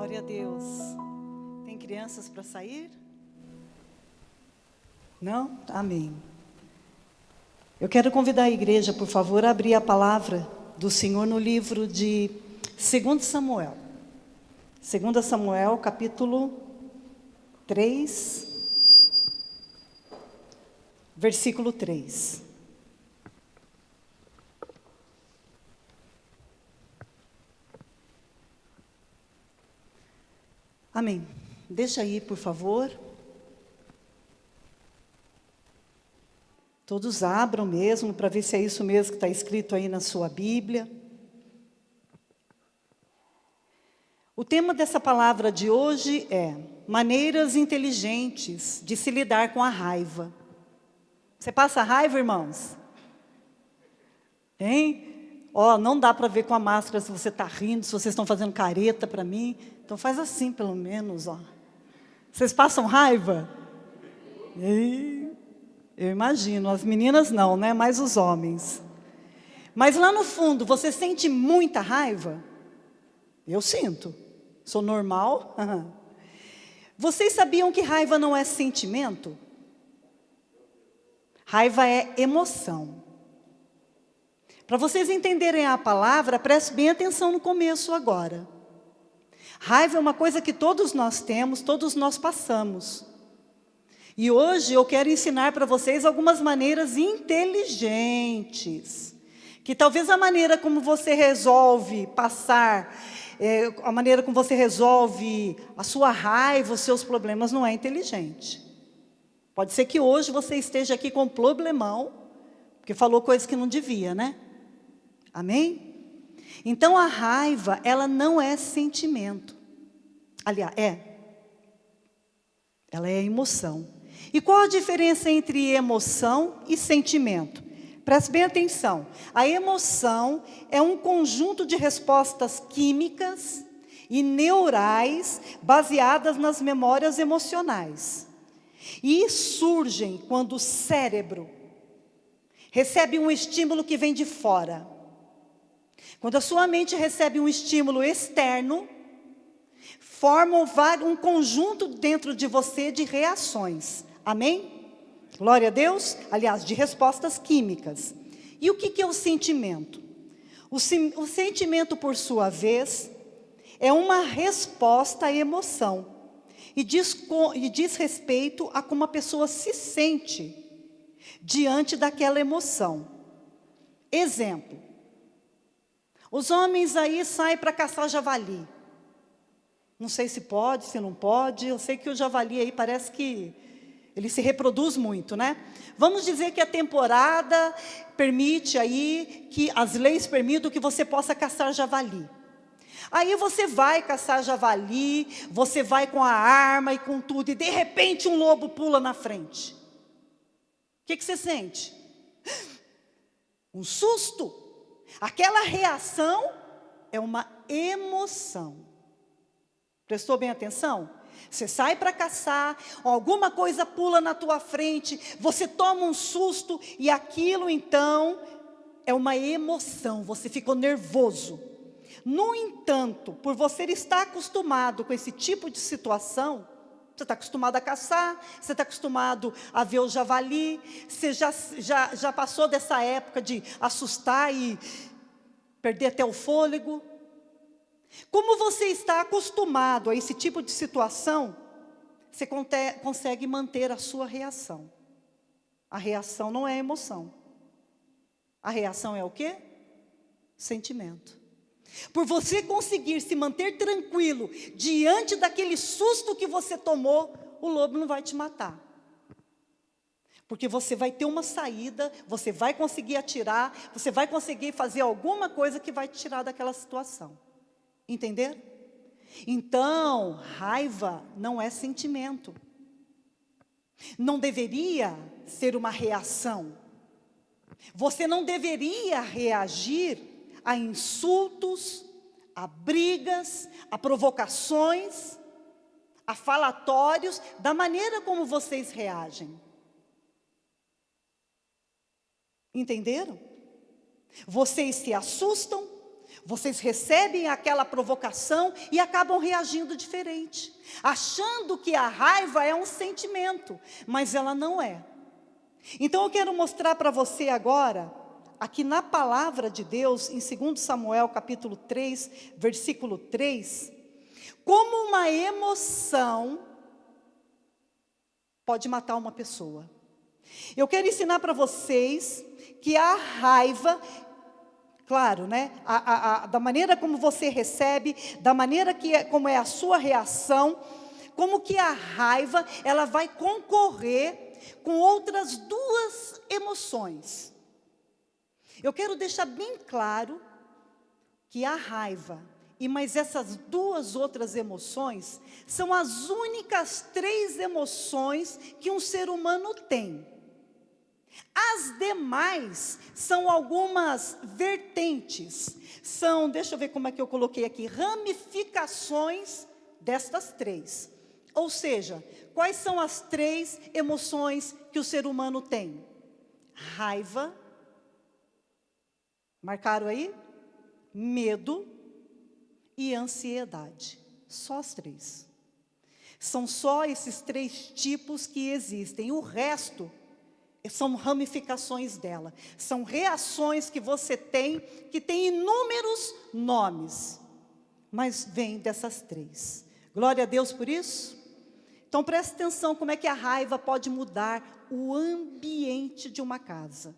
Glória a Deus. Tem crianças para sair? Não? Amém. Eu quero convidar a igreja, por favor, a abrir a palavra do Senhor no livro de 2 Samuel. 2 Samuel, capítulo 3, versículo 3. Amém. Deixa aí, por favor. Todos abram mesmo, para ver se é isso mesmo que está escrito aí na sua Bíblia. O tema dessa palavra de hoje é maneiras inteligentes de se lidar com a raiva. Você passa raiva, irmãos? Hein? Ó, não dá para ver com a máscara se você está rindo, se vocês estão fazendo careta para mim. Então faz assim, pelo menos, ó. Vocês passam raiva? Eu imagino, as meninas não, né? Mas os homens. Mas lá no fundo, você sente muita raiva? Eu sinto. Sou normal? Vocês sabiam que raiva não é sentimento? Raiva é emoção. Para vocês entenderem a palavra, preste bem atenção no começo agora. Raiva é uma coisa que todos nós temos, todos nós passamos. E hoje eu quero ensinar para vocês algumas maneiras inteligentes. Que talvez a maneira como você resolve passar, a maneira como você resolve a sua raiva, os seus problemas não é inteligente. Pode ser que hoje você esteja aqui com um problemão, porque falou coisas que não devia, né? Amém? Então a raiva, ela não é sentimento. Aliás, ela é emoção. E qual a diferença entre emoção e sentimento? Preste bem atenção. A emoção é um conjunto de respostas químicas e neurais baseadas nas memórias emocionais. E surgem quando o cérebro recebe um estímulo que vem de fora. Quando a sua mente recebe um estímulo externo, forma um conjunto dentro de você de reações. Amém? Glória a Deus. Aliás, de respostas químicas. E o que é o sentimento? O sentimento, por sua vez, é uma resposta à emoção. E diz respeito a como a pessoa se sente diante daquela emoção. Exemplo. Os homens aí saem para caçar javali. Não sei se pode, se não pode. Eu sei que o javali aí parece que ele se reproduz muito, né? Vamos dizer que a temporada permite aí, que as leis permitam que você possa caçar javali. Aí você vai caçar javali, você vai com a arma e com tudo, e de repente um lobo pula na frente. O que você sente? Um susto. Aquela reação é uma emoção. Prestou bem atenção? Você sai para caçar, alguma coisa pula na tua frente, você toma um susto e aquilo então é uma emoção, você ficou nervoso. No entanto, por você estar acostumado com esse tipo de situação, você está acostumado a caçar, você está acostumado a ver o javali, você já passou dessa época de assustar e perder até o fôlego. Como você está acostumado a esse tipo de situação, você consegue manter a sua reação. A reação não é emoção. A reação é o quê? Sentimento. Por você conseguir se manter tranquilo diante daquele susto que você tomou, o lobo não vai te matar. Porque você vai ter uma saída, você vai conseguir atirar, você vai conseguir fazer alguma coisa que vai te tirar daquela situação. Entenderam? Então, raiva não é sentimento. Não deveria ser uma reação. Você não deveria reagir a insultos, a brigas, a provocações, a falatórios, da maneira como vocês reagem. Entenderam? Vocês se assustam, Vocês recebem aquela provocação e acabam reagindo diferente, achando que a raiva é um sentimento, mas ela não é. Então eu quero mostrar para você agora, aqui na palavra de Deus, em 2 Samuel capítulo 3, versículo 3, como uma emoção pode matar uma pessoa. Eu quero ensinar para vocês que a raiva, claro, né? Da maneira como você recebe, da maneira como é a sua reação, como que a raiva, ela vai concorrer com outras duas emoções. Eu quero deixar bem claro que a raiva mas essas duas outras emoções são as únicas 3 emoções que um ser humano tem. As demais são algumas vertentes, deixa eu ver como é que eu coloquei aqui, ramificações destas 3. Ou seja, quais são as 3 emoções que o ser humano tem? Raiva, marcaram aí? Medo e ansiedade. Só as 3. São só esses 3 tipos que existem. O resto são ramificações dela. São reações que você tem, que tem inúmeros nomes. Mas vem dessas 3. Glória a Deus por isso. Então preste atenção como é que a raiva pode mudar o ambiente de uma casa.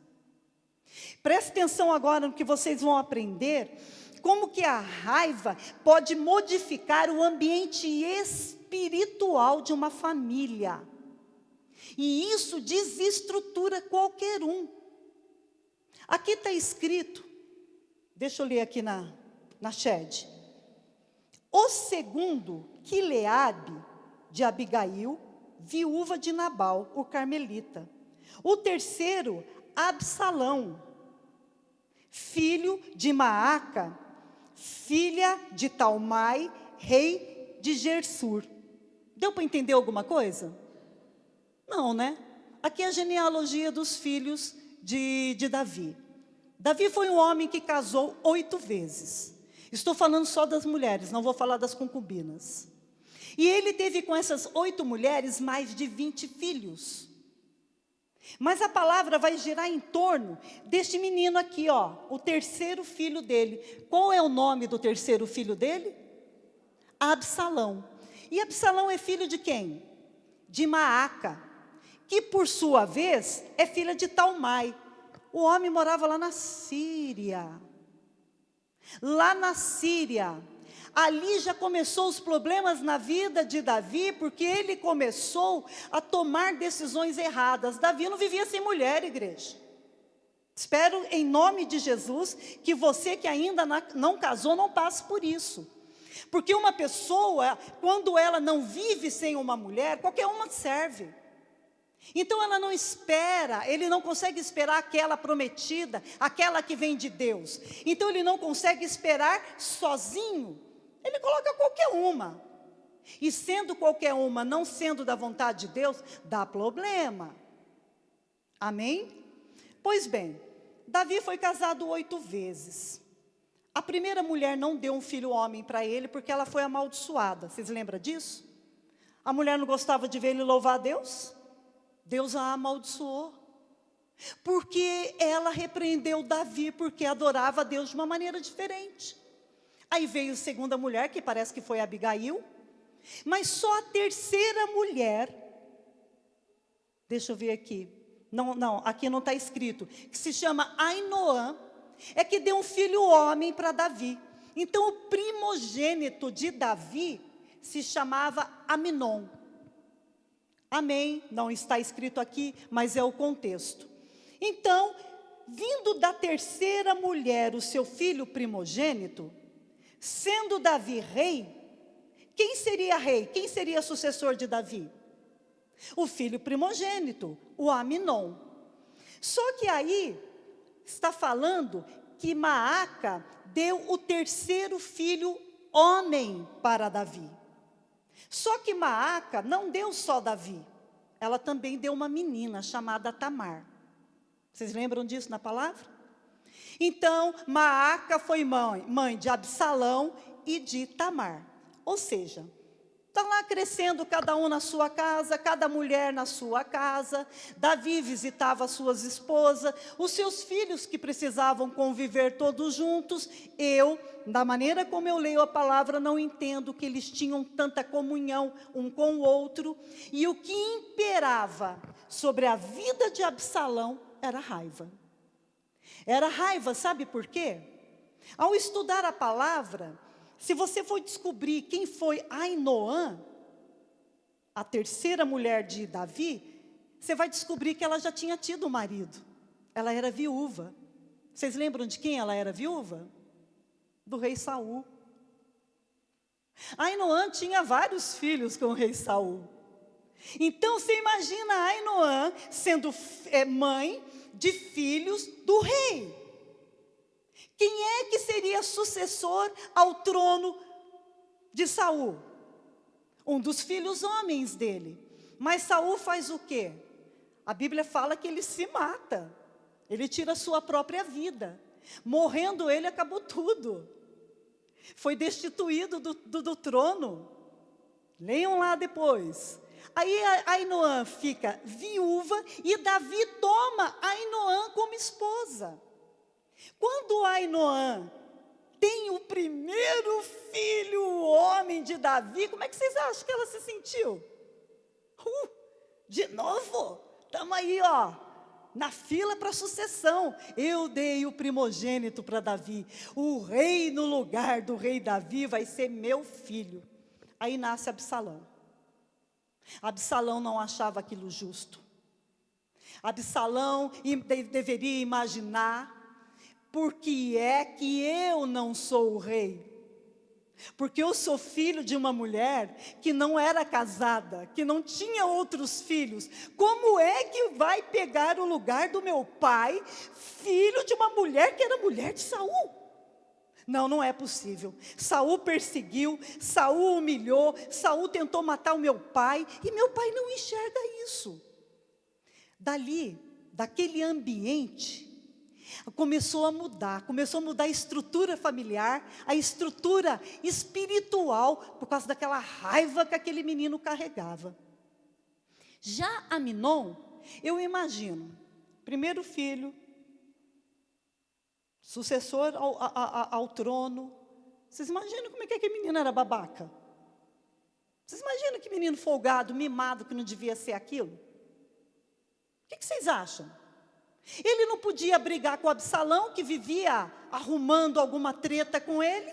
Preste atenção agora no que vocês vão aprender, como que a raiva pode modificar o ambiente espiritual de uma família. E isso desestrutura qualquer um. Aqui está escrito, deixa eu ler aqui na chat. O segundo, Quileabe, de Abigail, viúva de Nabal, o carmelita. O terceiro, Absalão, filho de Maaca, filha de Talmai, rei de Gersur. Deu para entender alguma coisa? Não, né? Aqui é a genealogia dos filhos de Davi. Davi foi um homem que casou 8 vezes. Estou falando só das mulheres, não vou falar das concubinas. E ele teve com essas 8 mulheres mais de 20 filhos. Mas a palavra vai girar em torno deste menino aqui, ó, o terceiro filho dele. Qual é o nome do terceiro filho dele? Absalão. E Absalão é filho de quem? De Maaca, que por sua vez é filha de Talmai. O homem morava lá na Síria. Lá na Síria. Ali já começou os problemas na vida de Davi, porque ele começou a tomar decisões erradas. Davi não vivia sem mulher, igreja. Espero, em nome de Jesus, que você que ainda não casou, não passe por isso. Porque uma pessoa, quando ela não vive sem uma mulher, qualquer uma serve. Então ela não espera, ele não consegue esperar aquela prometida, aquela que vem de Deus. Então ele não consegue esperar sozinho. Ele coloca qualquer uma. E sendo qualquer uma, não sendo da vontade de Deus, dá problema. Amém? Pois bem, Davi foi casado 8 vezes. A primeira mulher não deu um filho homem para ele, porque ela foi amaldiçoada. Vocês lembram disso? A mulher não gostava de ver ele louvar a Deus? Deus a amaldiçoou. Porque ela repreendeu Davi, porque adorava a Deus de uma maneira diferente. Aí veio a segunda mulher, que parece que foi Abigail. Mas só a terceira mulher, deixa eu ver aqui. Não, aqui não está escrito. Que se chama Ainoã, é que deu um filho homem para Davi. Então o primogênito de Davi se chamava Aminon. Amém? Não está escrito aqui, mas é o contexto. Então, vindo da terceira mulher, o seu filho primogênito, sendo Davi rei, quem seria rei? Quem seria sucessor de Davi? O filho primogênito, o Aminon. Só que aí, está falando que Maaca deu o terceiro filho homem para Davi. Só que Maaca não deu só Davi, ela também deu uma menina chamada Tamar. Vocês lembram disso na palavra? Então, Maaca foi mãe de Absalão e de Tamar. Ou seja, está lá crescendo cada um na sua casa, cada mulher na sua casa. Davi visitava suas esposas, os seus filhos que precisavam conviver todos juntos. Da maneira como eu leio a palavra, não entendo que eles tinham tanta comunhão um com o outro. E o que imperava sobre a vida de Absalão era raiva. Era raiva, sabe por quê? Ao estudar a palavra, se você for descobrir quem foi Ainoã, a terceira mulher de Davi, você vai descobrir que ela já tinha tido um marido. Ela era viúva. Vocês lembram de quem ela era viúva? Do rei Saul. Ainoã tinha vários filhos com o rei Saul. Então você imagina Ainoã sendo mãe de filhos do rei. Quem é que seria sucessor ao trono de Saul? Um dos filhos homens dele. Mas Saul faz o quê? A Bíblia fala que ele se mata. Ele tira a sua própria vida. Morrendo ele, acabou tudo. Foi destituído do trono. Leiam lá depois. Aí Ainoã fica viúva e Davi toma Ainoã como esposa. Quando Ainoã tem o primeiro filho, o homem de Davi, como é que vocês acham que ela se sentiu? De novo? Estamos aí, na fila para a sucessão. Eu dei o primogênito para Davi. O rei no lugar do rei Davi vai ser meu filho. Aí nasce Absalão. Absalão não achava aquilo justo. Absalão deveria imaginar: por que é que eu não sou o rei? Porque eu sou filho de uma mulher que não era casada, que não tinha outros filhos. Como é que vai pegar o lugar do meu pai, filho de uma mulher que era mulher de Saul? Não, não é possível. Saul perseguiu, Saul humilhou, Saul tentou matar o meu pai, e meu pai não enxerga isso. Daquele ambiente, começou a mudar a estrutura familiar, a estrutura espiritual, por causa daquela raiva que aquele menino carregava. Já Aminon, eu imagino, primeiro filho, sucessor ao trono. Vocês imaginam como é que aquele menino era babaca? Vocês imaginam que menino folgado, mimado, que não devia ser aquilo? O que vocês acham? Ele não podia brigar com Absalão, que vivia arrumando alguma treta com ele.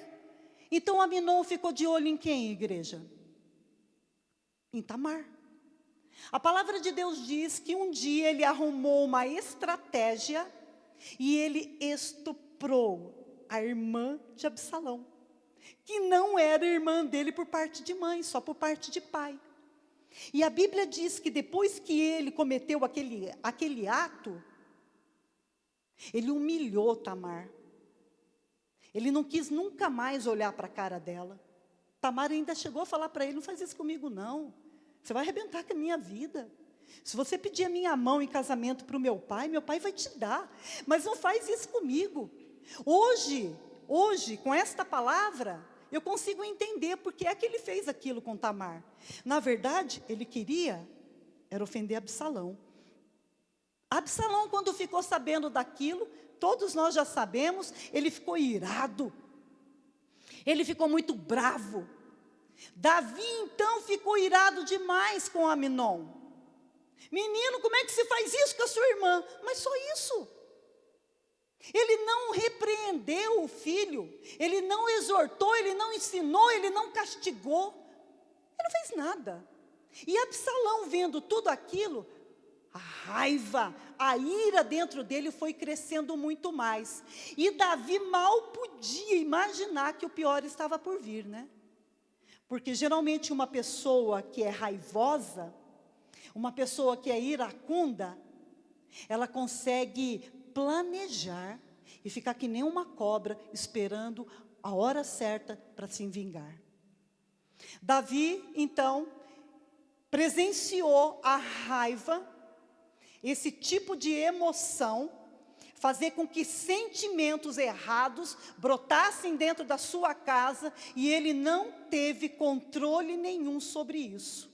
Então Aminon ficou de olho em quem, igreja? Em Tamar. A palavra de Deus diz que um dia ele arrumou uma estratégia e ele estuprou a irmã de Absalão, que não era irmã dele por parte de mãe, só por parte de pai. E a Bíblia diz que depois que ele cometeu aquele ato, ele humilhou Tamar. Ele não quis nunca mais olhar para a cara dela. Tamar ainda chegou a falar para ele: não faz isso comigo não, você vai arrebentar com a minha vida. Se você pedir a minha mão em casamento para o meu pai vai te dar, mas não faz isso comigo. Hoje, com esta palavra, eu consigo entender porque é que ele fez aquilo com Tamar. Na verdade, ele queria ofender Absalão. Absalão, quando ficou sabendo daquilo, todos nós já sabemos, ele ficou irado. Ele ficou muito bravo. Davi, então, ficou irado demais com Aminon. Menino, como é que se faz isso com a sua irmã? Mas só isso. Ele não repreendeu o filho, ele não exortou, ele não ensinou, ele não castigou. Ele não fez nada. E Absalão, vendo tudo aquilo, a raiva, a ira dentro dele foi crescendo muito mais. E Davi mal podia imaginar que o pior estava por vir, né? Porque geralmente uma pessoa que é raivosa, uma pessoa que é iracunda, ela consegue planejar e ficar que nem uma cobra esperando a hora certa para se vingar. Davi, então, presenciou a raiva, esse tipo de emoção, fazer com que sentimentos errados brotassem dentro da sua casa, e ele não teve controle nenhum sobre isso.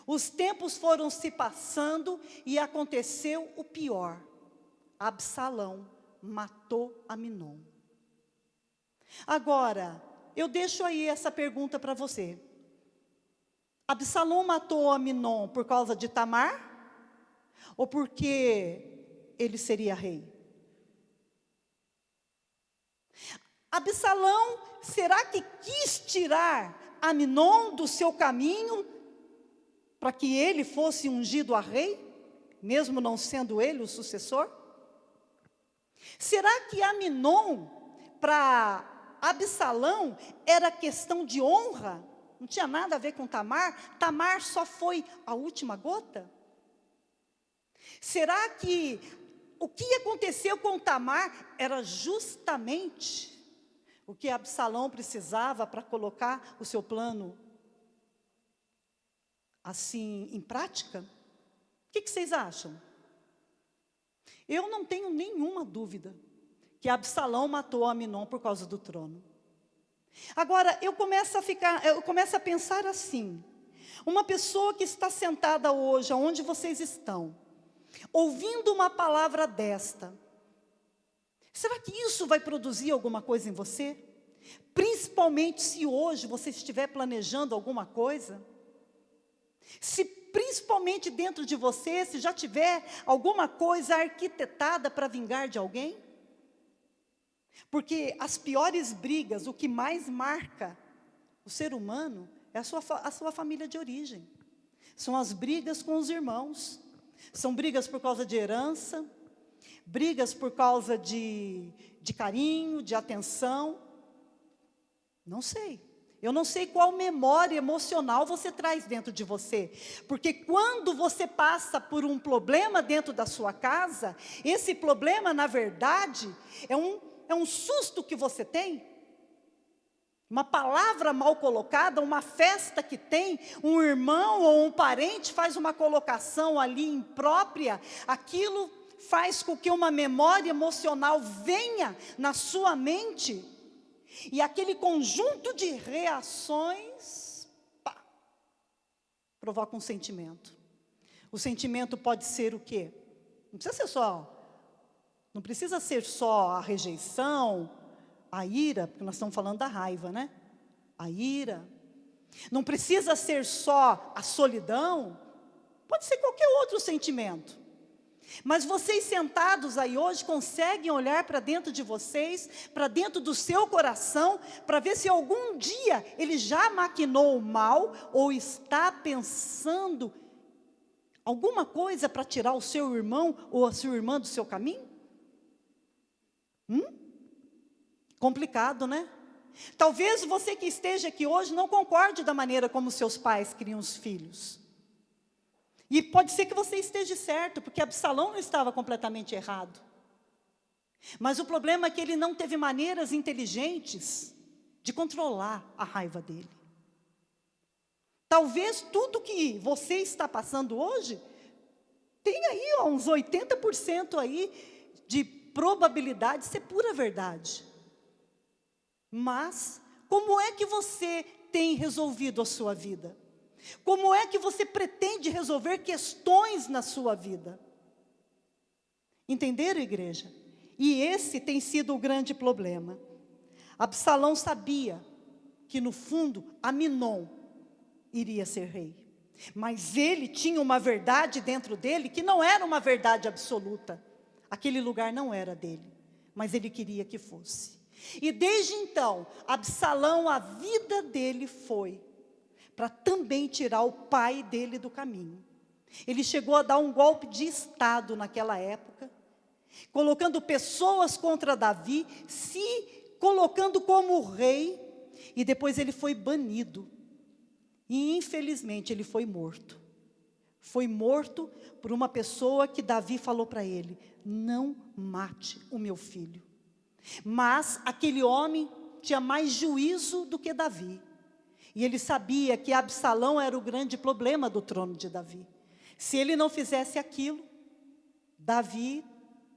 Os tempos foram se passando e aconteceu o pior. Absalão matou Aminon. Agora, eu deixo aí essa pergunta para você. Absalão matou Aminon por causa de Tamar? Ou porque ele seria rei? Absalão, será que quis tirar Aminon do seu caminho para que ele fosse ungido a rei, mesmo não sendo ele o sucessor? Será que Aminon, para Absalão, era questão de honra? Não tinha nada a ver com Tamar? Tamar só foi a última gota? Será que o que aconteceu com Tamar era justamente o que Absalão precisava para colocar o seu plano assim em prática? O que vocês acham? Eu não tenho nenhuma dúvida que Absalão matou Aminon por causa do trono. Agora, eu começo a pensar assim: uma pessoa que está sentada hoje, onde vocês estão, ouvindo uma palavra desta, será que isso vai produzir alguma coisa em você? Principalmente se hoje você estiver planejando alguma coisa? Se principalmente dentro de você, se já tiver alguma coisa arquitetada para vingar de alguém? Porque as piores brigas, o que mais marca o ser humano, é a sua família de origem. São as brigas com os irmãos. São brigas por causa de herança, brigas por causa de carinho, de atenção. Não sei. Eu não sei qual memória emocional você traz dentro de você. Porque quando você passa por um problema dentro da sua casa, esse problema, na verdade, é um susto que você tem. Uma palavra mal colocada, uma festa que tem, um irmão ou um parente faz uma colocação ali imprópria, aquilo faz com que uma memória emocional venha na sua mente, e aquele conjunto de reações, provoca um sentimento. O sentimento pode ser o quê? Não precisa ser só a rejeição, a ira, porque nós estamos falando da raiva, né? A ira. Não precisa ser só a solidão, pode ser qualquer outro sentimento. Mas vocês sentados aí hoje conseguem olhar para dentro de vocês, para dentro do seu coração, para ver se algum dia ele já maquinou o mal, ou está pensando alguma coisa para tirar o seu irmão ou a sua irmã do seu caminho? Complicado, né? Talvez você que esteja aqui hoje não concorde da maneira como seus pais criam os filhos. E pode ser que você esteja certo, porque Absalão não estava completamente errado. Mas o problema é que ele não teve maneiras inteligentes de controlar a raiva dele. Talvez tudo que você está passando hoje tem aí uns 80% aí de probabilidade de ser pura verdade. Mas como é que você tem resolvido a sua vida? Como é que você pretende resolver questões na sua vida? Entenderam, igreja? E esse tem sido o grande problema. Absalão sabia que no fundo Aminon iria ser rei. Mas ele tinha uma verdade dentro dele que não era uma verdade absoluta. Aquele lugar não era dele, mas ele queria que fosse. E desde então, Absalão, a vida dele foi para também tirar o pai dele do caminho. Ele chegou a dar um golpe de estado naquela época, colocando pessoas contra Davi, se colocando como rei, e depois ele foi banido. E infelizmente ele foi morto. Foi morto por uma pessoa que Davi falou para ele: não mate o meu filho. Mas aquele homem tinha mais juízo do que Davi. E ele sabia que Absalão era o grande problema do trono de Davi. Se ele não fizesse aquilo, Davi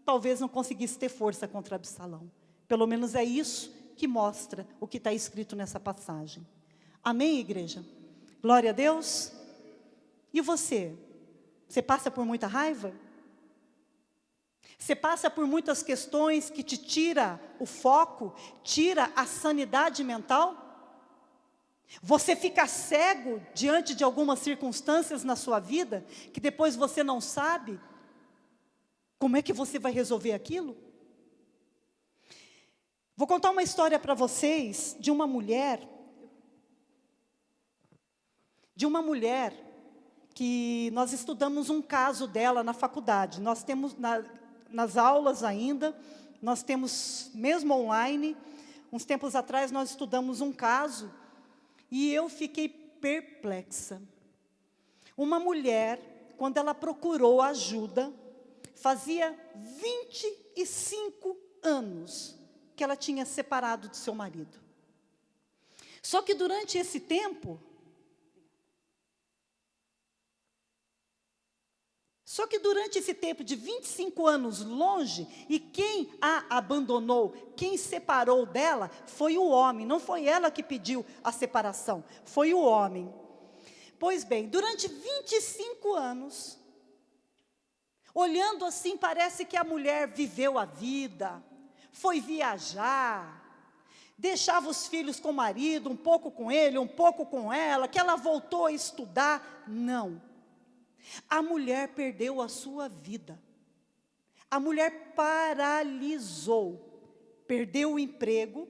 talvez não conseguisse ter força contra Absalão. Pelo menos é isso que mostra o que está escrito nessa passagem. Amém, igreja? Glória a Deus. E você? Você passa por muita raiva? Você passa por muitas questões que te tira o foco, tira a sanidade mental? Você fica cego diante de algumas circunstâncias na sua vida, que depois você não sabe como é que você vai resolver aquilo? Vou contar uma história para vocês de uma mulher que nós estudamos um caso dela na faculdade. Nós temos nas aulas ainda, nós temos mesmo online, uns tempos atrás nós estudamos um caso, e eu fiquei perplexa. Uma mulher, quando ela procurou ajuda, fazia 25 anos que ela tinha separado do seu marido. Só que durante esse tempo, de 25 anos longe, e quem a abandonou, quem separou dela, foi o homem. Não foi ela que pediu a separação, foi o homem. Pois bem, durante 25 anos, olhando assim, parece que a mulher viveu a vida, foi viajar, deixava os filhos com o marido, um pouco com ele, um pouco com ela, que ela voltou a estudar. Não. A mulher perdeu a sua vida. A mulher paralisou, perdeu o emprego,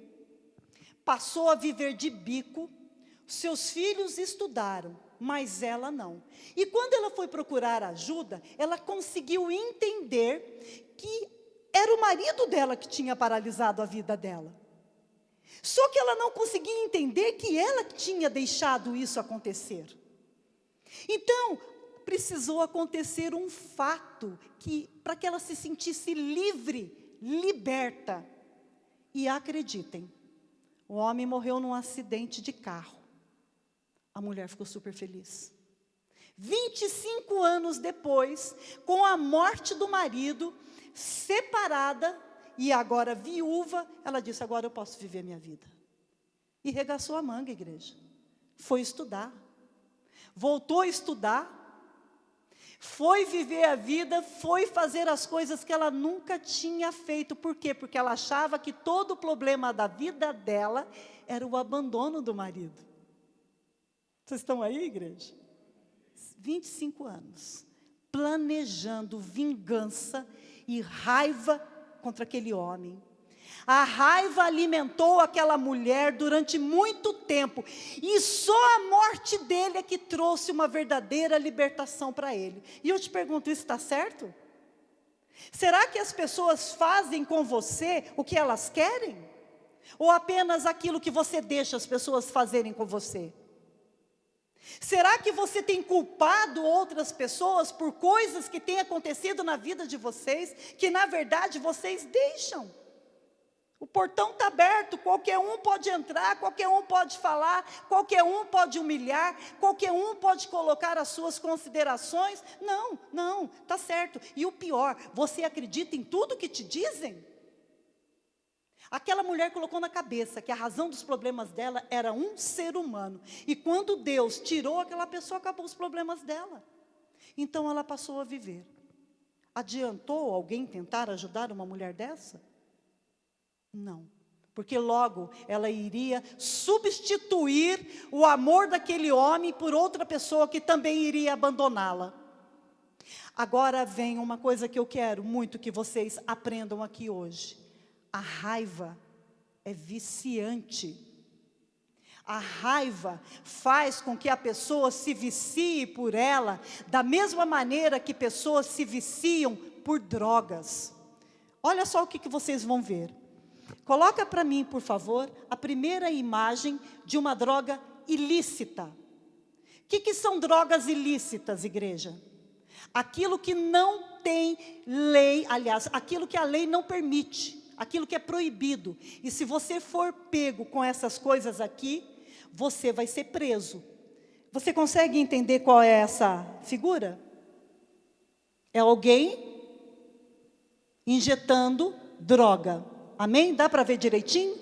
passou a viver de bico, seus filhos estudaram, mas ela não. E quando ela foi procurar ajuda, ela conseguiu entender que era o marido dela que tinha paralisado a vida dela. Só que ela não conseguia entender que ela tinha deixado isso acontecer. Então, precisou acontecer um fato para que ela se sentisse livre, liberta. E acreditem, o homem morreu num acidente de carro. A mulher ficou super feliz. 25 anos depois, com a morte do marido, separada e agora viúva, ela disse: agora eu posso viver minha vida. E regaçou a manga, igreja. Foi estudar. Voltou a estudar. Foi viver a vida, foi fazer as coisas que ela nunca tinha feito. Por quê? Porque ela achava que todo o problema da vida dela era o abandono do marido. Vocês estão aí, igreja? 25 anos, planejando vingança e raiva contra aquele homem. A raiva alimentou aquela mulher durante muito tempo, e só a morte dele é que trouxe uma verdadeira libertação para ele. E eu te pergunto, isso está certo? Será que as pessoas fazem com você o que elas querem? Ou apenas aquilo que você deixa as pessoas fazerem com você? Será que você tem culpado outras pessoas por coisas que têm acontecido na vida de vocês, que na verdade vocês deixam? O portão está aberto, qualquer um pode entrar, qualquer um pode falar, qualquer um pode humilhar, qualquer um pode colocar as suas considerações. Não, está certo. E o pior, você acredita em tudo que te dizem? Aquela mulher colocou na cabeça que a razão dos problemas dela era um ser humano. E quando Deus tirou aquela pessoa, acabou os problemas dela. Então ela passou a viver. Adiantou alguém tentar ajudar uma mulher dessa? Não, porque logo ela iria substituir o amor daquele homem por outra pessoa que também iria abandoná-la. Agora vem uma coisa que eu quero muito que vocês aprendam aqui hoje. A raiva é viciante. A raiva faz com que a pessoa se vicie por ela, da mesma maneira que pessoas se viciam por drogas. Olha só o que vocês vão ver. Coloca para mim, por favor, a primeira imagem de uma droga ilícita. O que são drogas ilícitas, igreja? Aquilo que não tem lei, aliás, aquilo que a lei não permite, aquilo que é proibido. E se você for pego com essas coisas aqui, você vai ser preso. Você consegue entender qual é essa figura? É alguém injetando droga. Amém? Dá para ver direitinho?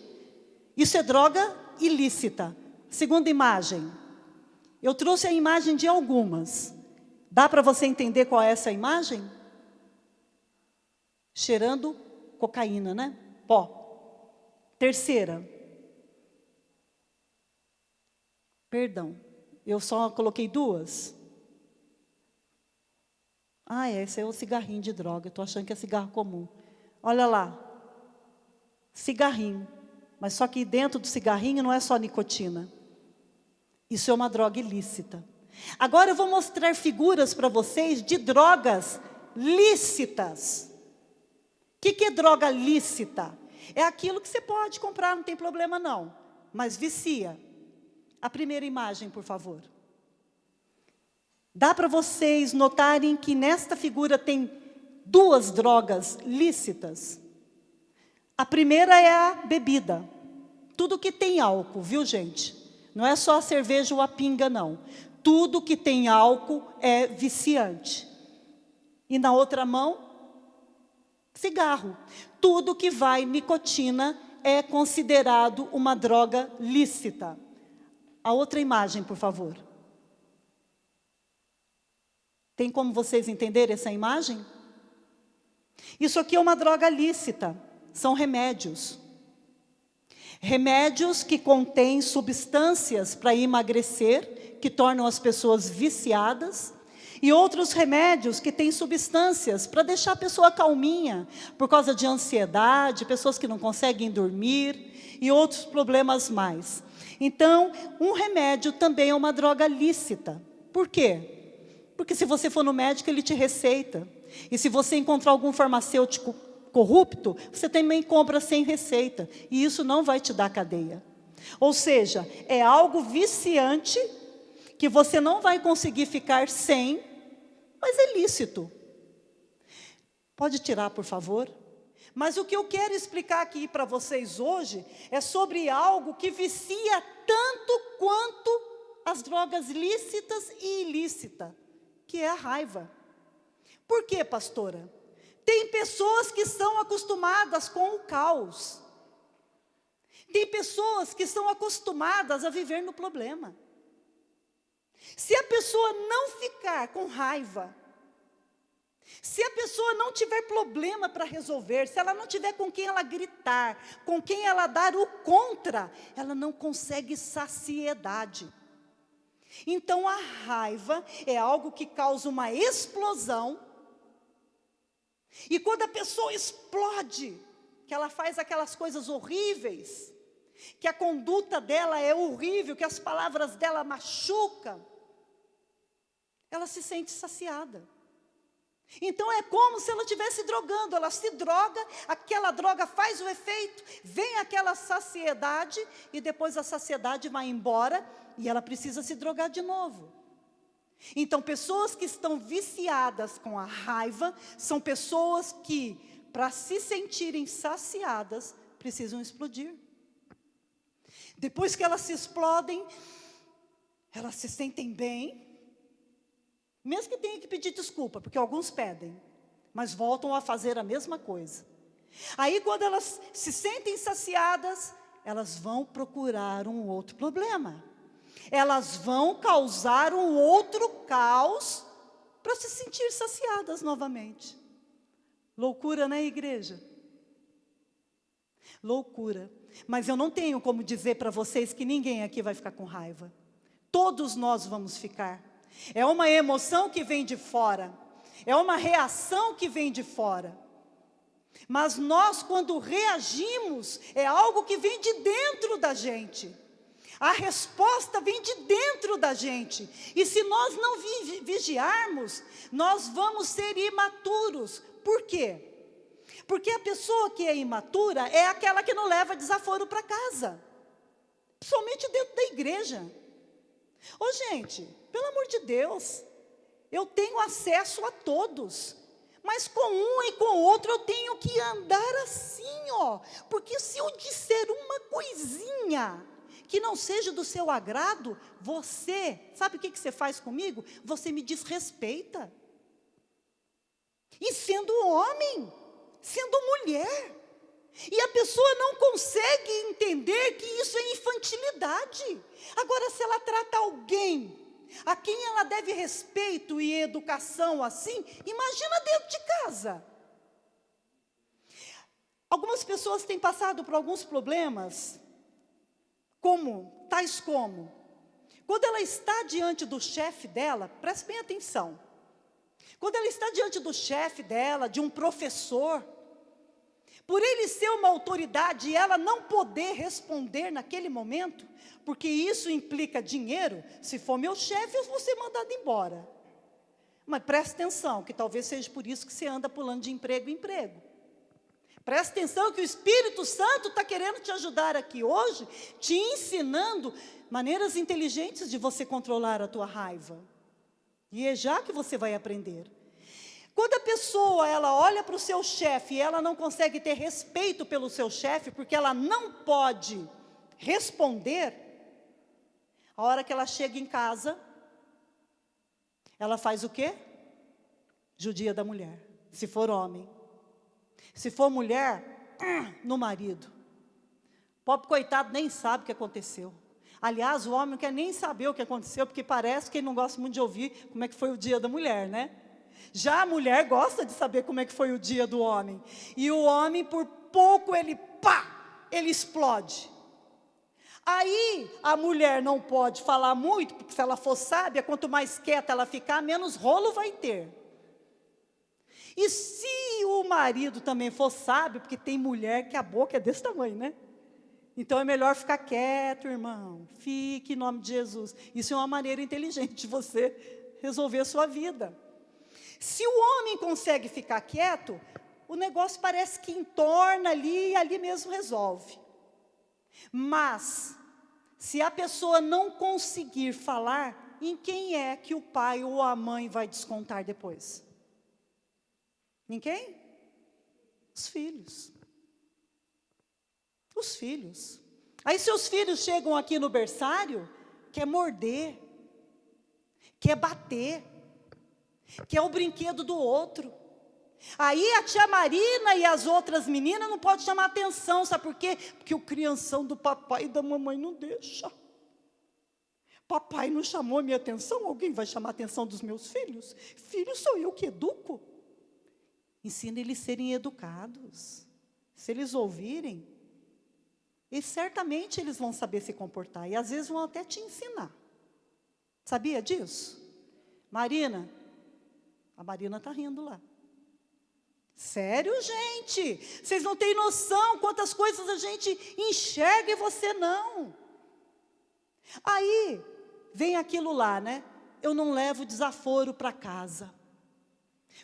Isso é droga ilícita. Segunda imagem. Eu trouxe a imagem de algumas. Dá para você entender qual é essa imagem? Cheirando cocaína, né? Pó. Terceira. Perdão, eu só coloquei duas. Esse é o cigarrinho de droga. Eu estou achando que é cigarro comum. Olha lá. Cigarrinho. Mas só que dentro do cigarrinho não é só nicotina. Isso é uma droga ilícita. Agora eu vou mostrar figuras para vocês de drogas lícitas. O que é droga lícita? É aquilo que você pode comprar, não tem problema não. Mas vicia. A primeira imagem, por favor. Dá para vocês notarem que nesta figura tem duas drogas lícitas. A primeira é a bebida. Tudo que tem álcool, viu, gente? Não é só a cerveja ou a pinga, não. Tudo que tem álcool é viciante. E na outra mão, cigarro. Tudo que vai nicotina é considerado uma droga lícita. A outra imagem, por favor. Tem como vocês entenderem essa imagem? Isso aqui é uma droga lícita. São remédios. Remédios que contêm substâncias para emagrecer, que tornam as pessoas viciadas. E outros remédios que têm substâncias para deixar a pessoa calminha, por causa de ansiedade, pessoas que não conseguem dormir e outros problemas mais. Então, um remédio também é uma droga lícita. Por quê? Porque se você for no médico, ele te receita. E se você encontrar algum farmacêutico corrupto, você também compra sem receita. E isso não vai te dar cadeia. Ou seja, é algo viciante que você não vai conseguir ficar sem, mas é lícito. Pode tirar, por favor? Mas o que eu quero explicar aqui para vocês hoje é sobre algo que vicia tanto quanto as drogas lícitas e ilícitas, que é a raiva. Por quê, pastora? Tem pessoas que são acostumadas com o caos. Tem pessoas que são acostumadas a viver no problema. Se a pessoa não ficar com raiva, se a pessoa não tiver problema para resolver, se ela não tiver com quem ela gritar, com quem ela dar o contra, ela não consegue saciedade. Então a raiva é algo que causa uma explosão. E quando a pessoa explode, que ela faz aquelas coisas horríveis, que a conduta dela é horrível, que as palavras dela machucam, ela se sente saciada. Então é como se ela estivesse drogando, ela se droga, aquela droga faz o efeito, vem aquela saciedade, e depois a saciedade vai embora, e ela precisa se drogar de novo. Então pessoas que estão viciadas com a raiva, são pessoas que, para se sentirem saciadas, precisam explodir. Depois que elas se explodem, elas se sentem bem, mesmo que tenha que pedir desculpa, porque alguns pedem, mas voltam a fazer a mesma coisa. Aí quando elas se sentem saciadas, elas vão procurar um outro problema. Elas vão causar um outro caos para se sentir saciadas novamente. Loucura, né, igreja? Loucura. Mas eu não tenho como dizer para vocês que ninguém aqui vai ficar com raiva. Todos nós vamos ficar. É uma emoção que vem de fora. É uma reação que vem de fora. Mas nós, quando reagimos, é algo que vem de dentro da gente. A resposta vem de dentro da gente. E se nós não vigiarmos, nós vamos ser imaturos. Por quê? Porque a pessoa que é imatura é aquela que não leva desaforo para casa. Somente dentro da igreja. Ô gente, pelo amor de Deus, eu tenho acesso a todos. Mas com um e com o outro eu tenho que andar assim, ó. Porque se eu disser uma coisinha que não seja do seu agrado, você, sabe o que você faz comigo? Você me desrespeita. E sendo homem, sendo mulher. E a pessoa não consegue entender que isso é infantilidade. Agora, se ela trata alguém a quem ela deve respeito e educação assim, imagina dentro de casa. Algumas pessoas têm passado por alguns problemas, tais como, quando ela está diante do chefe dela, preste bem atenção, quando ela está diante do chefe dela, de um professor, por ele ser uma autoridade e ela não poder responder naquele momento, porque isso implica dinheiro, se for meu chefe eu vou ser mandado embora. Mas preste atenção, que talvez seja por isso que você anda pulando de emprego em emprego. Preste atenção que o Espírito Santo está querendo te ajudar aqui hoje, te ensinando maneiras inteligentes de você controlar a tua raiva. E é já que você vai aprender. Quando a pessoa, ela olha para o seu chefe e ela não consegue ter respeito pelo seu chefe, porque ela não pode responder, a hora que ela chega em casa, ela faz o quê? Judia da mulher, se for homem. Se for mulher, no marido. O pobre coitado nem sabe o que aconteceu. Aliás, o homem não quer nem saber o que aconteceu, porque parece que ele não gosta muito de ouvir como é que foi o dia da mulher, né? Já a mulher gosta de saber como é que foi o dia do homem. E o homem, por pouco, ele explode. Aí, a mulher não pode falar muito, porque se ela for sábia, quanto mais quieta ela ficar, menos rolo vai ter. E se o marido também for sábio, porque tem mulher que a boca é desse tamanho, né? Então é melhor ficar quieto, irmão. Fique em nome de Jesus. Isso é uma maneira inteligente de você resolver a sua vida. Se o homem consegue ficar quieto, o negócio parece que entorna ali e ali mesmo resolve. Mas, se a pessoa não conseguir falar, em quem é que o pai ou a mãe vai descontar depois? Em quem? Os filhos. Os filhos. Aí seus filhos chegam aqui no berçário, quer morder, quer bater, quer o brinquedo do outro. Aí a tia Marina e as outras meninas não podem chamar atenção, sabe por quê? Porque o crianção do papai e da mamãe não deixa. Papai não chamou a minha atenção, alguém vai chamar a atenção dos meus filhos? Filho sou eu que educo. Ensina eles a serem educados. Se eles ouvirem, e certamente eles vão saber se comportar. E às vezes vão até te ensinar. Sabia disso? Marina, a Marina está rindo lá. Sério, gente? Vocês não têm noção quantas coisas a gente enxerga e você não. Aí, vem aquilo lá, né? Eu não levo desaforo para casa.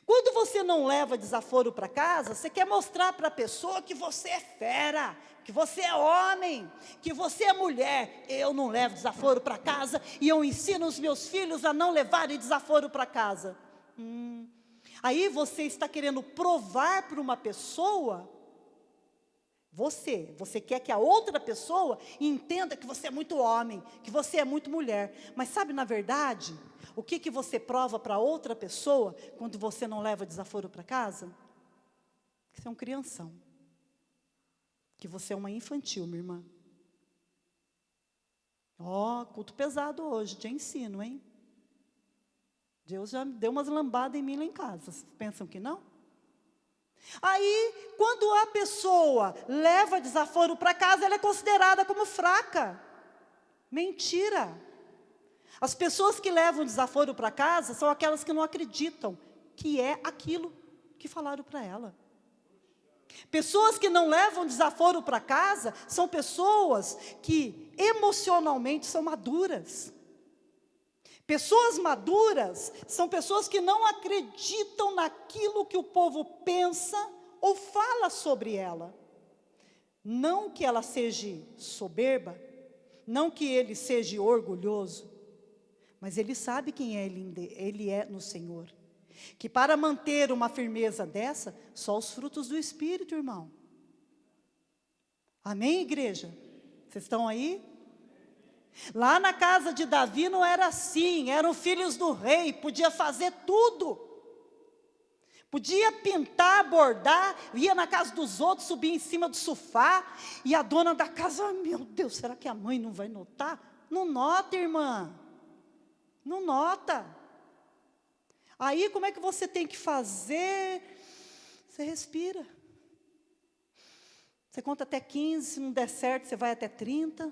Quando você não leva desaforo para casa, você quer mostrar para a pessoa que você é fera, que você é homem, que você é mulher. Eu não levo desaforo para casa e eu ensino os meus filhos a não levarem desaforo para casa. Aí você está querendo provar para uma pessoa, você quer que a outra pessoa entenda que você é muito homem, que você é muito mulher. Mas sabe, na verdade, o que você prova para outra pessoa quando você não leva desaforo para casa? Que você é um crianção. Que você é uma infantil, minha irmã. Culto pesado hoje, te ensino, hein? Deus já deu umas lambadas em mim lá em casa. Vocês pensam que não? Aí, quando a pessoa leva desaforo para casa, ela é considerada como fraca. Mentira. As pessoas que levam desaforo para casa são aquelas que não acreditam que é aquilo que falaram para ela. Pessoas que não levam desaforo para casa são pessoas que emocionalmente são maduras. Pessoas maduras são pessoas que não acreditam naquilo que o povo pensa ou fala sobre ela. Não que ela seja soberba, não que ele seja orgulhoso, mas ele sabe quem ele é no Senhor. Que para manter uma firmeza dessa, só os frutos do Espírito, irmão. Amém, igreja? Vocês estão aí? Lá na casa de Davi não era assim, eram filhos do rei, podia fazer tudo. Podia pintar, bordar, ia na casa dos outros, subia em cima do sofá, e a dona da casa, meu Deus, será que a mãe não vai notar? Não nota, irmã. Não nota. Aí como é que você tem que fazer? Você respira. Você conta até 15, se não der certo, você vai até 30.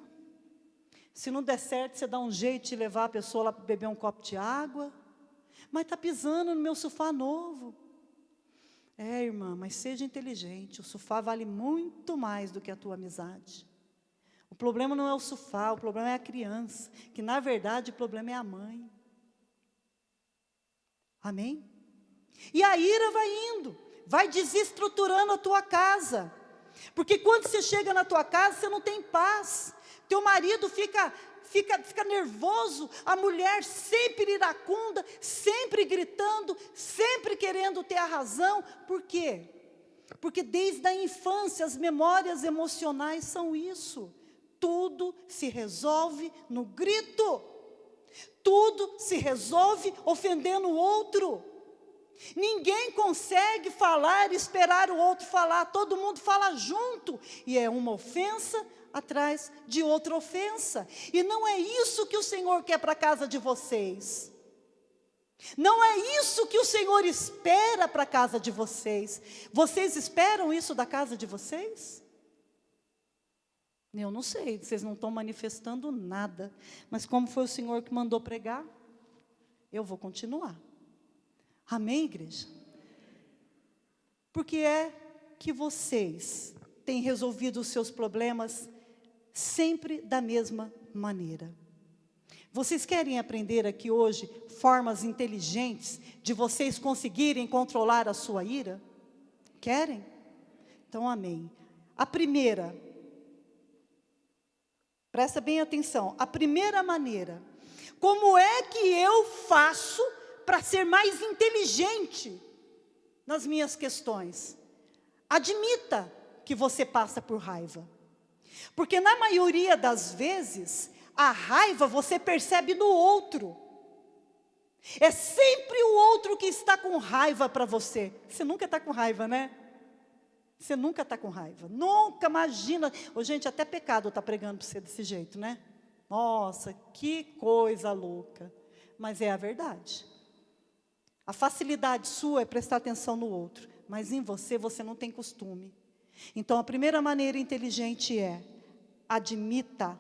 Se não der certo, você dá um jeito de levar a pessoa lá para beber um copo de água. Mas está pisando no meu sofá novo. Irmã, mas seja inteligente, o sofá vale muito mais do que a tua amizade. O problema não é o sofá, o problema é a criança, que na verdade o problema é a mãe. Amém? E a ira vai indo, vai desestruturando a tua casa. Porque quando você chega na tua casa, você não tem paz. Teu marido fica nervoso, a mulher sempre iracunda, sempre gritando, sempre querendo ter a razão. Por quê? Porque desde a infância as memórias emocionais são isso. Tudo se resolve no grito. Tudo se resolve ofendendo o outro. Ninguém consegue falar e esperar o outro falar. Todo mundo fala junto. E é uma ofensa atrás de outra ofensa. E não é isso que o Senhor quer para a casa de vocês. Não é isso que o Senhor espera para a casa de vocês. Vocês esperam isso da casa de vocês? Eu não sei, vocês não estão manifestando nada. Mas como foi o Senhor que mandou pregar, eu vou continuar. Amém, igreja? Porque é que vocês têm resolvido os seus problemas sempre da mesma maneira. Vocês querem aprender aqui hoje formas inteligentes de vocês conseguirem controlar a sua ira? Querem? Então, amém. A primeira, presta bem atenção, a primeira maneira, como é que eu faço para ser mais inteligente nas minhas questões? Admita que você passa por raiva. Porque na maioria das vezes, a raiva você percebe no outro. É sempre o outro que está com raiva para você. Você nunca está com raiva, né? Você nunca está com raiva. Nunca, imagina. Ô, gente, até pecado está pregando para você desse jeito, né? Nossa, que coisa louca. Mas é a verdade. A facilidade sua é prestar atenção no outro. Mas em você, você não tem costume. Então, a primeira maneira inteligente é: admita.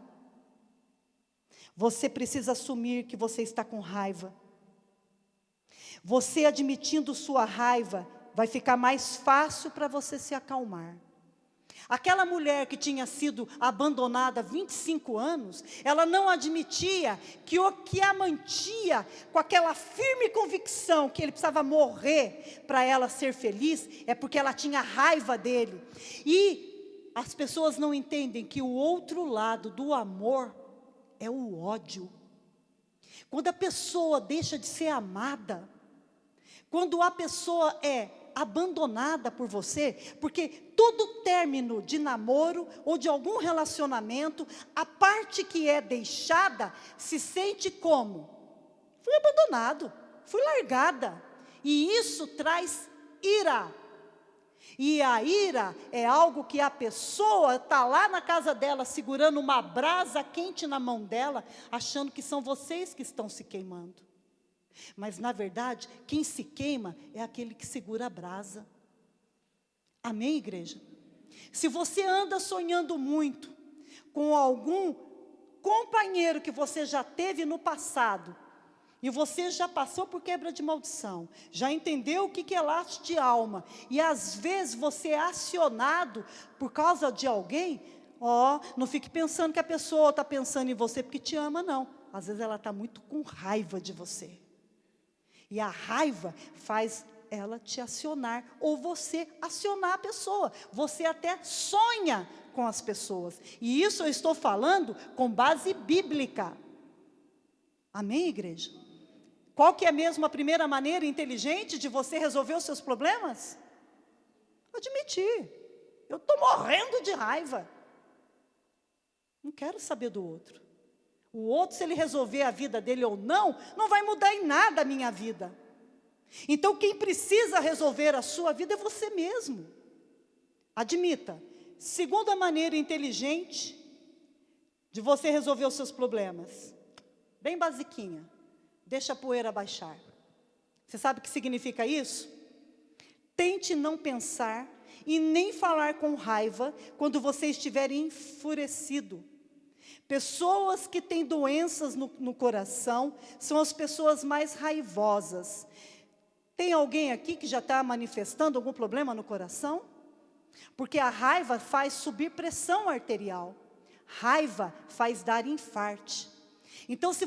Você precisa assumir que você está com raiva. Você admitindo sua raiva, vai ficar mais fácil para você se acalmar. Aquela mulher que tinha sido abandonada há 25 anos, ela não admitia que o que a mantinha com aquela firme convicção que ele precisava morrer para ela ser feliz, é porque ela tinha raiva dele. E as pessoas não entendem que o outro lado do amor é o ódio. Quando a pessoa deixa de ser amada, quando a pessoa é abandonada por você, porque todo término de namoro ou de algum relacionamento, a parte que é deixada se sente como? Fui abandonado, fui largada. E isso traz ira. E a ira é algo que a pessoa está lá na casa dela, segurando uma brasa quente na mão dela, achando que são vocês que estão se queimando. Mas na verdade, quem se queima é aquele que segura a brasa. Amém, igreja? Se você anda sonhando muito com algum companheiro que você já teve no passado, e você já passou por quebra de maldição, já entendeu o que é laço de alma, e às vezes você é acionado por causa de alguém, não fique pensando que a pessoa está pensando em você porque te ama, não. Às vezes ela está muito com raiva de você. E a raiva faz ela te acionar, ou você acionar a pessoa. Você até sonha com as pessoas. E isso eu estou falando com base bíblica. Amém, igreja? Qual que é mesmo a primeira maneira inteligente de você resolver os seus problemas? Admitir. Eu estou morrendo de raiva. Não quero saber do outro. O outro, se ele resolver a vida dele ou não, não vai mudar em nada a minha vida. Então quem precisa resolver a sua vida é você mesmo. Admita. Segunda maneira inteligente de você resolver os seus problemas. Bem basiquinha. Deixa a poeira baixar. Você sabe o que significa isso? Tente não pensar e nem falar com raiva quando você estiver enfurecido. Pessoas que têm doenças no coração são as pessoas mais raivosas. Tem alguém aqui que já está manifestando algum problema no coração? Porque a raiva faz subir pressão arterial. Raiva faz dar infarte. Então se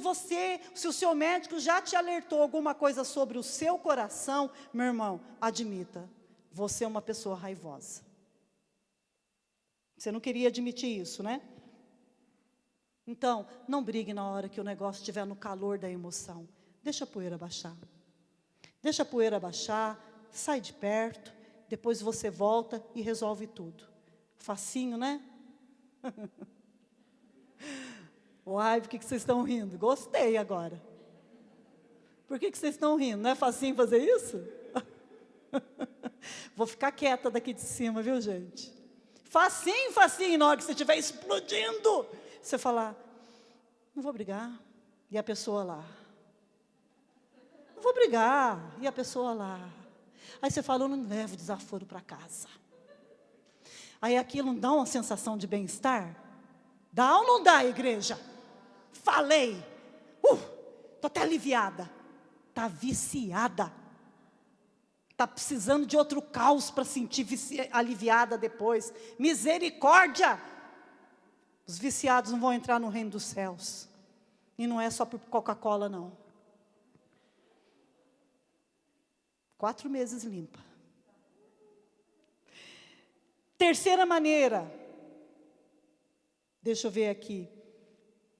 o seu médico já te alertou alguma coisa sobre o seu coração, meu irmão, admita, você é uma pessoa raivosa. Você não queria admitir isso, né? Então, não brigue na hora que o negócio estiver no calor da emoção. Deixa a poeira baixar. Deixa a poeira baixar, sai de perto, depois você volta e resolve tudo. Facinho, né? Uai, por que vocês estão rindo? Gostei agora. Por que vocês estão rindo? Não é facinho fazer isso? Vou ficar quieta daqui de cima, viu, gente? Facinho, facinho, na hora que você estiver explodindo. Você falar, não vou brigar. E a pessoa lá. Não vou brigar. E a pessoa lá. Aí você fala, eu não levo desaforo para casa. Aí aquilo não dá uma sensação de bem-estar? Dá ou não dá, igreja? Falei. Estou até aliviada. Está viciada. Está precisando de outro caos para sentir aliviada depois. Misericórdia! Os viciados não vão entrar no reino dos céus. E não é só por Coca-Cola, não. 4 meses limpa. Terceira maneira. Deixa eu ver aqui.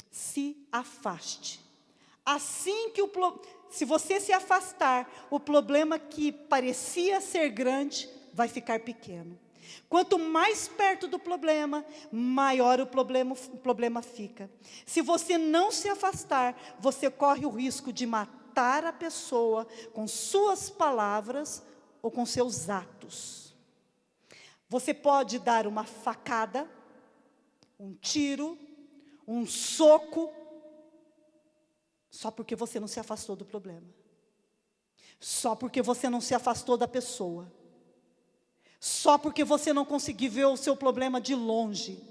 Se afaste. Assim que se você se afastar, o problema que parecia ser grande, vai ficar pequeno. Quanto mais perto do problema, maior o problema fica. Se você não se afastar, você corre o risco de matar a pessoa com suas palavras ou com seus atos. Você pode dar uma facada, um tiro, um soco, só porque você não se afastou do problema. Só porque você não se afastou da pessoa. Só porque você não conseguiu ver o seu problema de longe.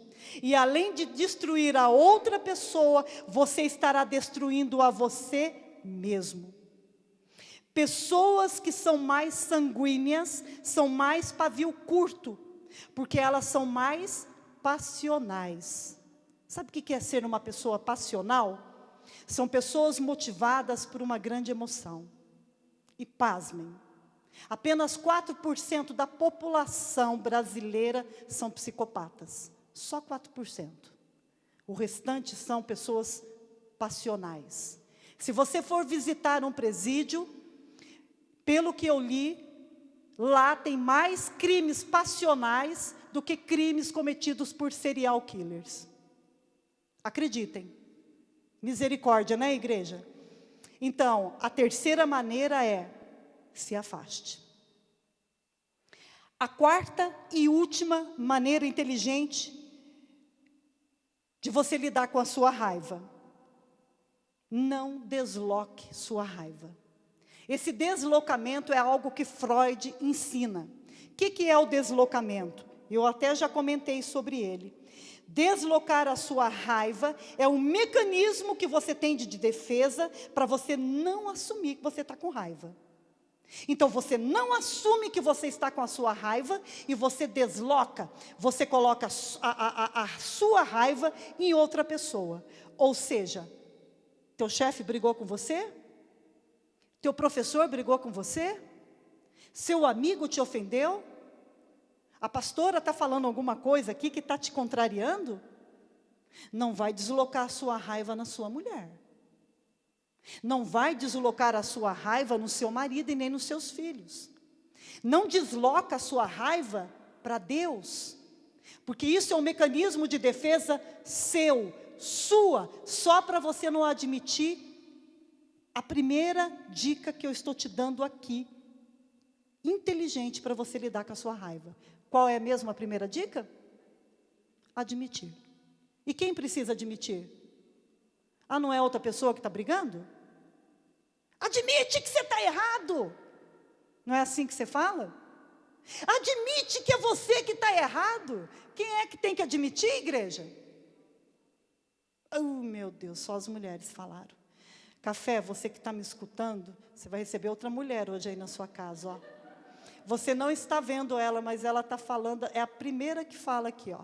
E além de destruir a outra pessoa, você estará destruindo a você mesmo. Pessoas que são mais sanguíneas, são mais pavio curto, porque elas são mais passionais. Sabe o que é ser uma pessoa passional? São pessoas motivadas por uma grande emoção. E pasmem, apenas 4% da população brasileira são psicopatas. Só 4%. O restante são pessoas passionais. Se você for visitar um presídio, pelo que eu li, lá tem mais crimes passionais do que crimes cometidos por serial killers. Acreditem. Misericórdia, né, igreja? Então, a terceira maneira é, se afaste. A quarta e última maneira inteligente de você lidar com a sua raiva. Não desloque sua raiva. Esse deslocamento é algo que Freud ensina. O que é o deslocamento? Eu até já comentei sobre ele. Deslocar a sua raiva é um mecanismo que você tem de defesa para você não assumir que você está com raiva. Então você não assume que você está com a sua raiva e você desloca, você coloca a sua raiva em outra pessoa. Ou seja, teu chefe brigou com você? Teu professor brigou com você? Seu amigo te ofendeu? A pastora está falando alguma coisa aqui que está te contrariando? Não vai deslocar a sua raiva na sua mulher. Não vai deslocar a sua raiva no seu marido e nem nos seus filhos. Não desloca a sua raiva para Deus. Porque isso é um mecanismo de defesa seu, sua, só para você não admitir a primeira dica que eu estou te dando aqui, inteligente para você lidar com a sua raiva. Qual é mesmo a primeira dica? Admitir. E quem precisa admitir? Ah, não é outra pessoa que está brigando? Admite que você está errado. Não é assim que você fala? Admite que é você que está errado. Quem é que tem que admitir, igreja? Oh, meu Deus, só as mulheres falaram. Café, você que está me escutando, você vai receber outra mulher hoje aí na sua casa, ó. Você não está vendo ela, mas ela está falando, é a primeira que fala aqui, ó.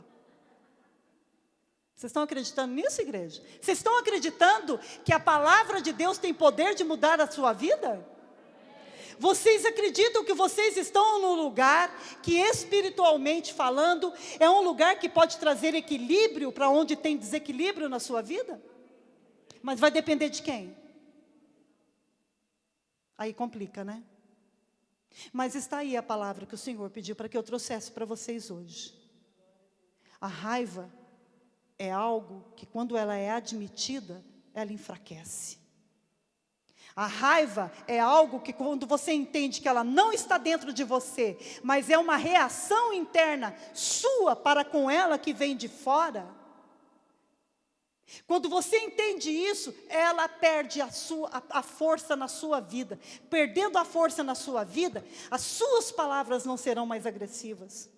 Vocês estão acreditando nisso, igreja? Vocês estão acreditando que a palavra de Deus tem poder de mudar a sua vida? Vocês acreditam que vocês estão num lugar que, espiritualmente falando, é um lugar que pode trazer equilíbrio para onde tem desequilíbrio na sua vida? Mas vai depender de quem? Aí complica, né? Mas está aí a palavra que o Senhor pediu para que eu trouxesse para vocês hoje. A raiva é algo que, quando ela é admitida, ela enfraquece. A raiva é algo que, quando você entende que ela não está dentro de você, mas é uma reação interna sua para com ela que vem de fora. Quando você entende isso, ela perde a força na sua vida. Perdendo a força na sua vida, as suas palavras não serão mais agressivas.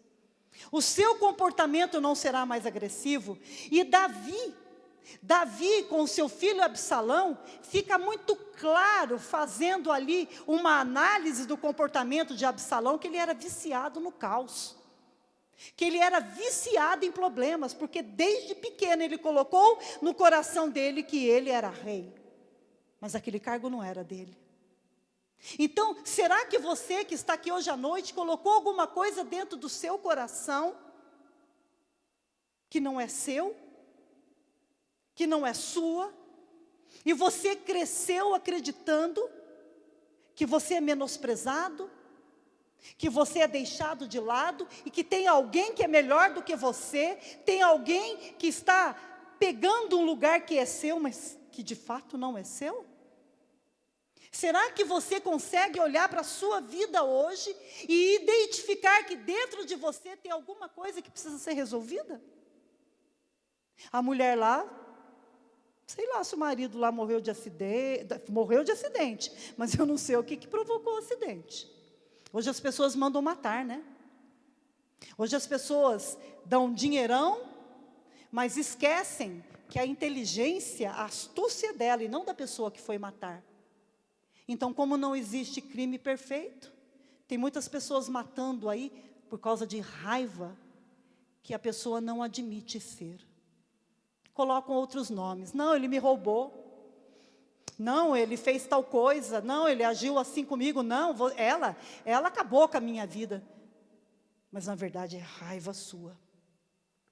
O seu comportamento não será mais agressivo. E Davi, com o seu filho Absalão, fica muito claro, fazendo ali uma análise do comportamento de Absalão, que ele era viciado no caos. Que ele era viciado em problemas, porque desde pequeno ele colocou no coração dele que ele era rei. Mas aquele cargo não era dele. Então, será que você que está aqui hoje à noite colocou alguma coisa dentro do seu coração que não é seu, que não é sua, e você cresceu acreditando que você é menosprezado, que você é deixado de lado, e que tem alguém que é melhor do que você, tem alguém que está pegando um lugar que é seu, mas que de fato não é seu? Será que você consegue olhar para a sua vida hoje e identificar que dentro de você tem alguma coisa que precisa ser resolvida? A mulher lá, sei lá se o marido lá morreu de acidente, mas eu não sei o que provocou o acidente. Hoje as pessoas mandam matar, né? Hoje as pessoas dão dinheirão, mas esquecem que a inteligência, a astúcia dela e não da pessoa que foi matar. Então, como não existe crime perfeito, tem muitas pessoas matando aí por causa de raiva que a pessoa não admite ser. Colocam outros nomes. Não, ele me roubou. Não, ele fez tal coisa. Não, ele agiu assim comigo. Não, ela acabou com a minha vida. Mas na verdade é raiva sua.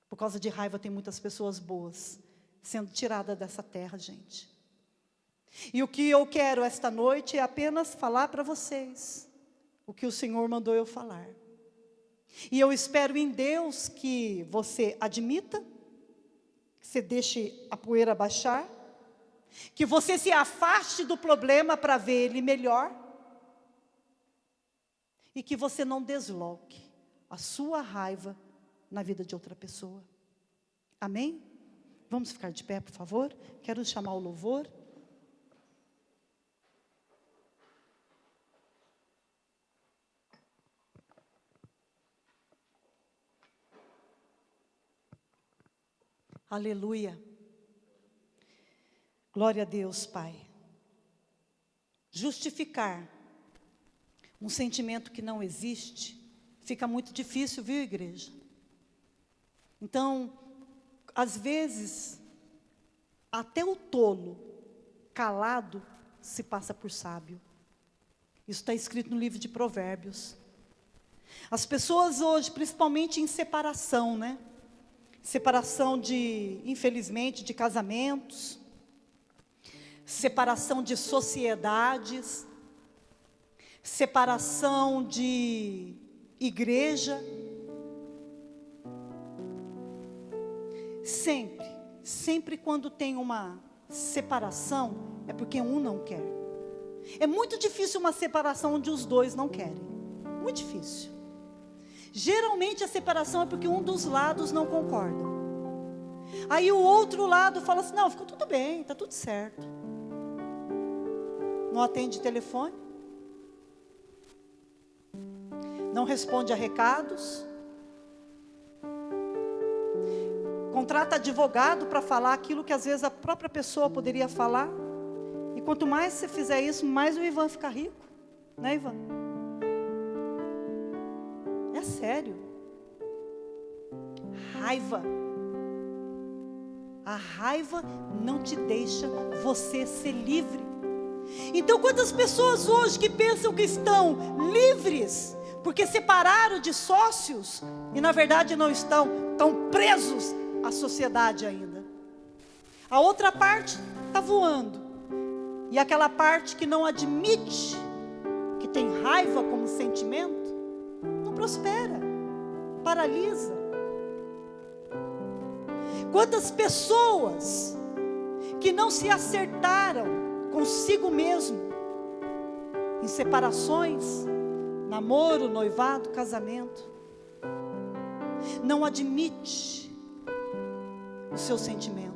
Por causa de raiva tem muitas pessoas boas sendo tiradas dessa terra, gente. E o que eu quero esta noite é apenas falar para vocês o que o Senhor mandou eu falar. E eu espero em Deus que você admita, que você deixe a poeira baixar, que você se afaste do problema para ver ele melhor, e que você não desloque a sua raiva na vida de outra pessoa. Amém? Vamos ficar de pé, por favor? Quero chamar o louvor. Aleluia. Glória a Deus, Pai. Justificar um sentimento que não existe fica muito difícil, viu, igreja? Então, às vezes, até o tolo, calado, se passa por sábio. Isso está escrito no livro de Provérbios. As pessoas hoje, principalmente em separação, né? Separação infelizmente, de casamentos, separação de sociedades, separação de igreja. Sempre quando tem uma separação, é porque um não quer. É muito difícil uma separação onde os dois não querem. Muito difícil. Geralmente a separação é porque um dos lados não concorda. Aí o outro lado fala assim, não, ficou tudo bem, está tudo certo. Não atende telefone. Não responde a recados. Contrata advogado para falar aquilo que às vezes a própria pessoa poderia falar. E quanto mais você fizer isso, mais o Ivan fica rico. Né, Ivan? É sério. Raiva. A raiva não te deixa você ser livre. Então quantas pessoas hoje que pensam que estão livres, porque separaram de sócios, e na verdade não estão presos à sociedade ainda. A outra parte está voando. E aquela parte que não admite, que tem raiva como sentimento, não prospera, paralisa. Quantas pessoas que não se acertaram consigo mesmo, em separações, namoro, noivado, casamento, não admite o seu sentimento.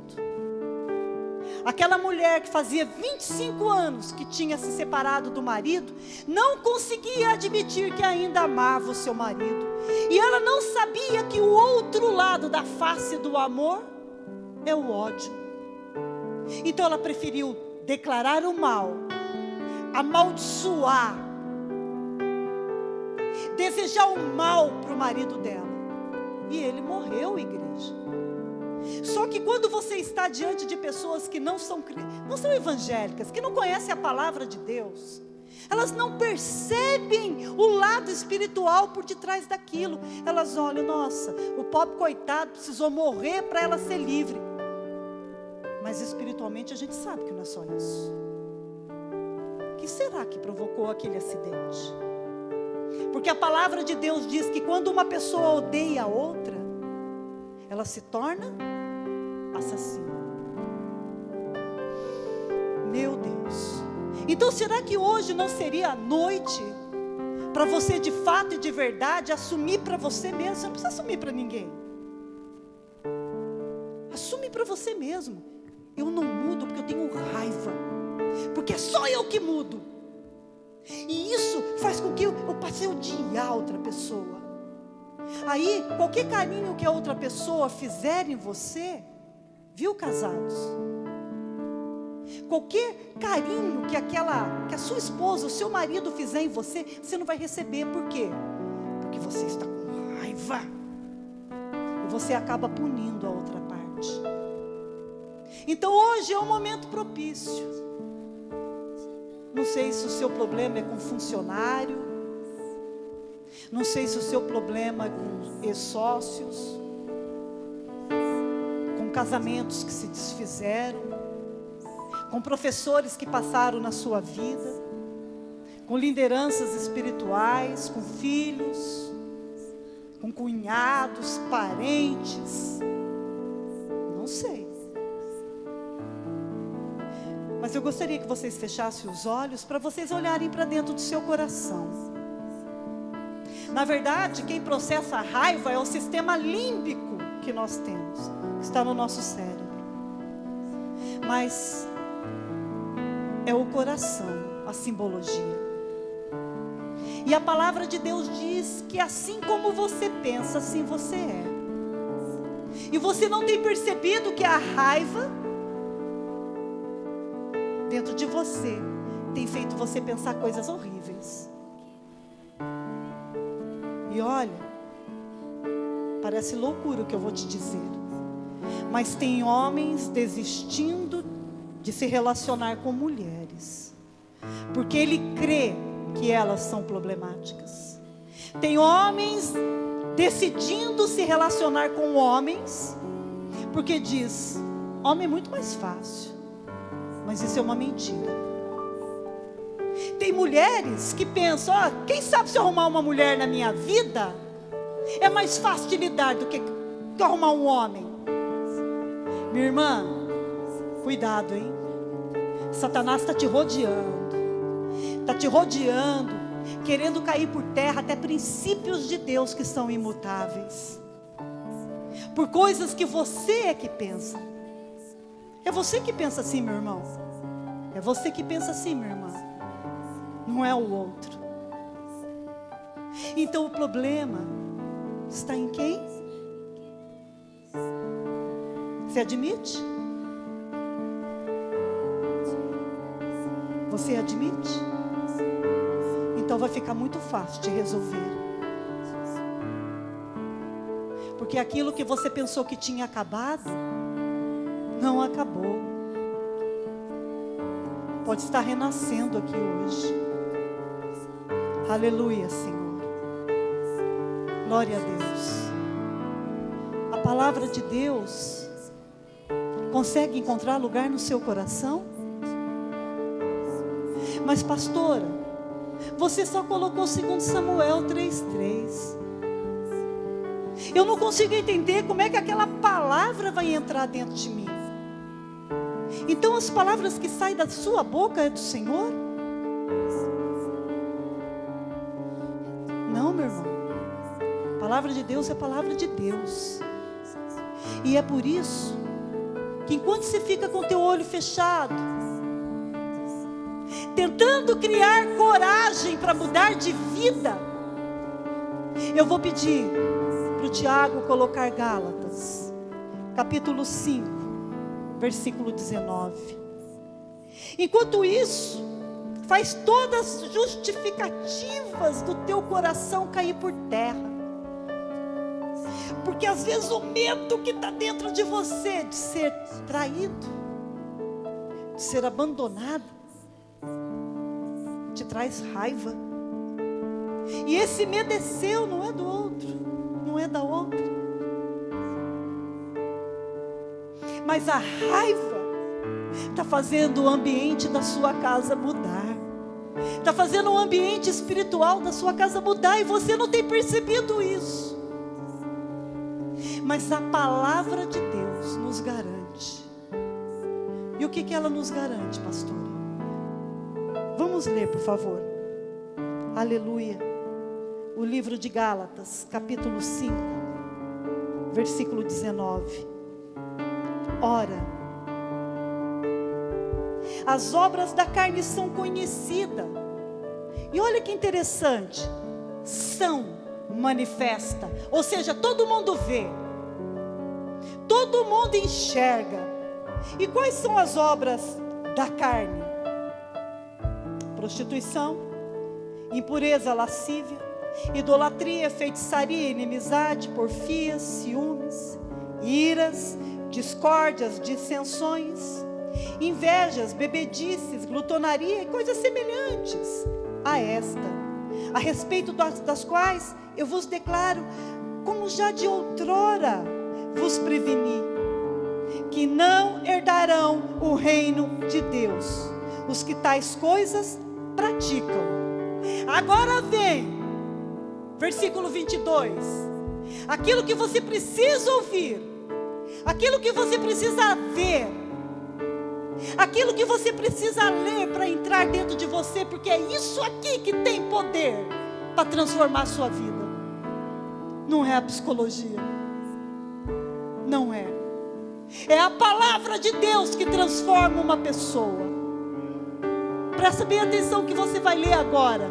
Aquela mulher que fazia 25 anos que tinha se separado do marido, não conseguia admitir que ainda amava o seu marido. E ela não sabia que o outro lado da face do amor é o ódio. Então ela preferiu declarar o mal, amaldiçoar, desejar o mal para o marido dela. E ele morreu, igreja. Só que quando você está diante de pessoas que não são evangélicas, que não conhecem a palavra de Deus, elas não percebem o lado espiritual por detrás daquilo. Elas olham, nossa, o pobre coitado precisou morrer para ela ser livre. Mas espiritualmente a gente sabe que não é só isso. O que será que provocou aquele acidente? Porque a palavra de Deus diz que quando uma pessoa odeia a outra, ela se torna assassina. Meu Deus. Então será que hoje não seria a noite para você de fato e de verdade assumir para você mesmo? Você não precisa assumir para ninguém. Assume para você mesmo. Eu não mudo porque eu tenho raiva, porque é só eu que mudo. E isso faz com que eu passe a odiar outra pessoa. Aí, qualquer carinho que a outra pessoa fizer em você, viu, casados? Qualquer carinho que a sua esposa, o seu marido fizer em você, você não vai receber. Por quê? Porque você está com raiva. E você acaba punindo a outra parte. Então hoje é um momento propício. Não sei se o seu problema é com funcionário. Não sei se o seu problema é com ex-sócios. Com casamentos que se desfizeram. Com professores que passaram na sua vida. Com lideranças espirituais. Com filhos. Com cunhados, parentes. Não sei. Mas eu gostaria que vocês fechassem os olhos para vocês olharem para dentro do seu coração. Na verdade, quem processa a raiva é o sistema límbico que nós temos, que está no nosso cérebro. Mas é o coração, a simbologia. E a palavra de Deus diz que assim como você pensa, assim você é. E você não tem percebido que a raiva dentro de você tem feito você pensar coisas horríveis. E olha, parece loucura o que eu vou te dizer, mas tem homens desistindo de se relacionar com mulheres, porque ele crê que elas são problemáticas. Tem homens decidindo se relacionar com homens, porque diz, homem é muito mais fácil. Mas isso é uma mentira. Tem mulheres que pensam, quem sabe se eu arrumar uma mulher na minha vida, é mais fácil de lidar do que arrumar um homem. Minha irmã, cuidado, hein? Satanás está te rodeando. está te rodeando, querendo cair por terra até princípios de Deus que são imutáveis, por coisas que você é que pensa. É você que pensa assim, meu irmão. É você que pensa assim, minha irmã. Não é o outro. Então o problema está em quem? Você admite? Você admite? Então vai ficar muito fácil de resolver. Porque aquilo que você pensou que tinha acabado, não acabou. Pode estar renascendo aqui hoje. Aleluia, Senhor. Glória a Deus. A palavra de Deus consegue encontrar lugar no seu coração? Mas pastora, você só colocou 2 Samuel 3:3. Eu não consigo entender como é que aquela palavra vai entrar dentro de mim. Então as palavras que saem da sua boca é do Senhor? Não, meu irmão. A palavra de Deus é a palavra de Deus. E é por isso que enquanto você fica com o teu olho fechado, tentando criar coragem para mudar de vida, eu vou pedir para o Tiago colocar Gálatas, capítulo 5, versículo 19. Enquanto isso, faz todas as justificativas do teu coração cair por terra. Porque às vezes o medo que está dentro de você de ser traído, de ser abandonado, te traz raiva. E esse medo é seu, não é do outro, não é da outra. Mas a raiva está fazendo o ambiente da sua casa mudar. Está fazendo o ambiente espiritual da sua casa mudar. E você não tem percebido isso. Mas a palavra de Deus nos garante. E o que ela nos garante, pastora? Vamos ler, por favor. Aleluia. O livro de Gálatas, capítulo 5, versículo 19. Ora, as obras da carne são conhecidas. E olha que interessante. São manifesta. Ou seja, todo mundo vê. Todo mundo enxerga. E quais são as obras da carne? Prostituição, impureza, lascívia, idolatria, feitiçaria, inimizade, porfias, ciúmes, iras, discórdias, dissensões, invejas, bebedices, glutonaria e coisas semelhantes a esta, a respeito das quais eu vos declaro, como já de outrora vos preveni, que não herdarão o reino de Deus os que tais coisas praticam. Agora vem, versículo 22, aquilo que você precisa ouvir, aquilo que você precisa ver, aquilo que você precisa ler para entrar dentro de você, porque é isso aqui que tem poder para transformar a sua vida. Não é a psicologia, não é. É a palavra de Deus que transforma uma pessoa. Presta bem atenção que você vai ler agora.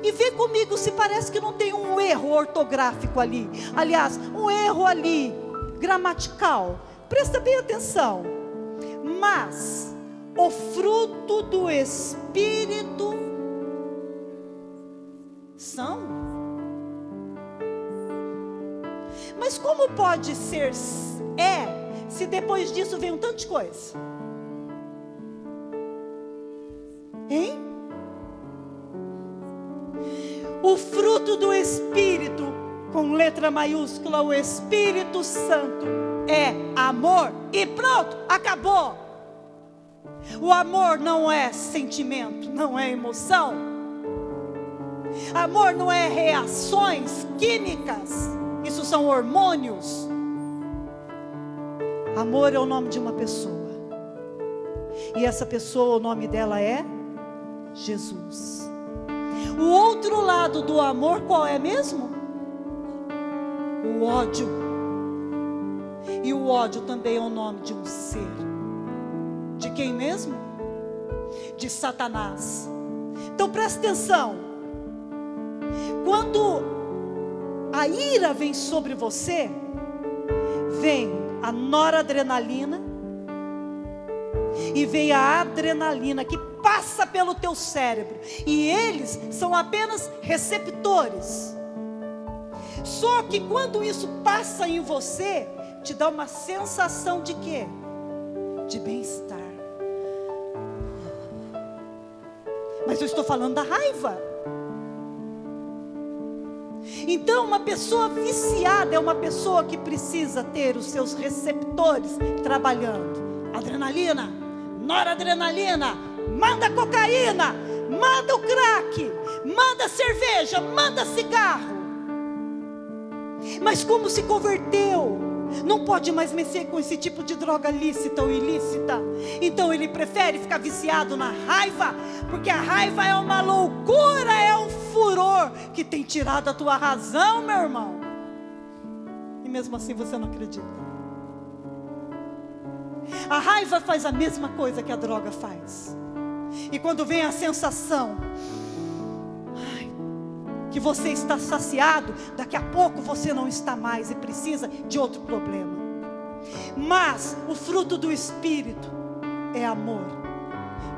E vê comigo se parece que não tem um erro ortográfico ali. Aliás, um erro ali, gramatical. Presta bem atenção. Mas o fruto do Espírito são. Mas como pode ser se depois disso vem um tanto de coisa? Hein? O fruto do Espírito, com letra maiúscula, o Espírito Santo, é amor. E pronto, acabou. O amor não é sentimento, não é emoção. Amor não é reações químicas. Isso são hormônios. Amor é o nome de uma pessoa. E essa pessoa, o nome dela é Jesus. O outro lado do amor qual é mesmo? O ódio. E o ódio também é o nome de um ser. De quem mesmo? De Satanás. Então presta atenção. Quando a ira vem sobre você, vem a noradrenalina e vem a adrenalina que passa pelo teu cérebro, e eles são apenas receptores. Só que quando isso passa em você, te dá uma sensação de quê? De bem-estar. Mas eu estou falando da raiva. Então, uma pessoa viciada é uma pessoa que precisa ter os seus receptores trabalhando. Adrenalina, noradrenalina, manda cocaína, manda o crack, manda cerveja, manda cigarro. Mas como se converteu, não pode mais mexer com esse tipo de droga lícita ou ilícita. Então ele prefere ficar viciado na raiva, porque a raiva é uma loucura, é um furor que tem tirado a tua razão, meu irmão. E mesmo assim você não acredita. A raiva faz a mesma coisa que a droga faz. E quando vem a sensação que você está saciado, daqui a pouco você não está mais e precisa de outro problema. Mas o fruto do Espírito é amor,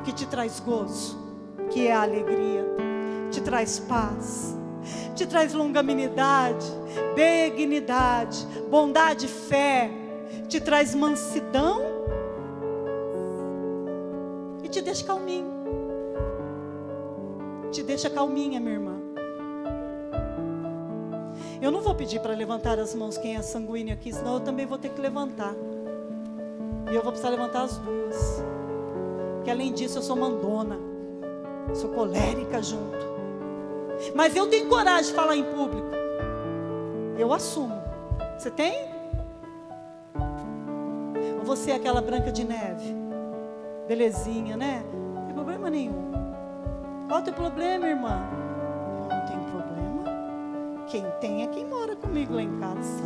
que te traz gozo, que é a alegria, te traz paz, te traz longanimidade, benignidade, bondade, fé, te traz mansidão e te deixa calminho. Te deixa calminha, minha irmã. Eu não vou pedir para levantar as mãos quem é sanguíneo aqui, senão eu também vou ter que levantar. E eu vou precisar levantar as duas. Porque além disso eu sou mandona, sou colérica junto. Mas eu tenho coragem de falar em público. Eu assumo. Você tem? Ou você é aquela Branca de Neve? Belezinha, né? Não tem problema nenhum. Qual é o teu problema, irmã? Eu não tenho problema. Quem tem é quem mora comigo lá em casa.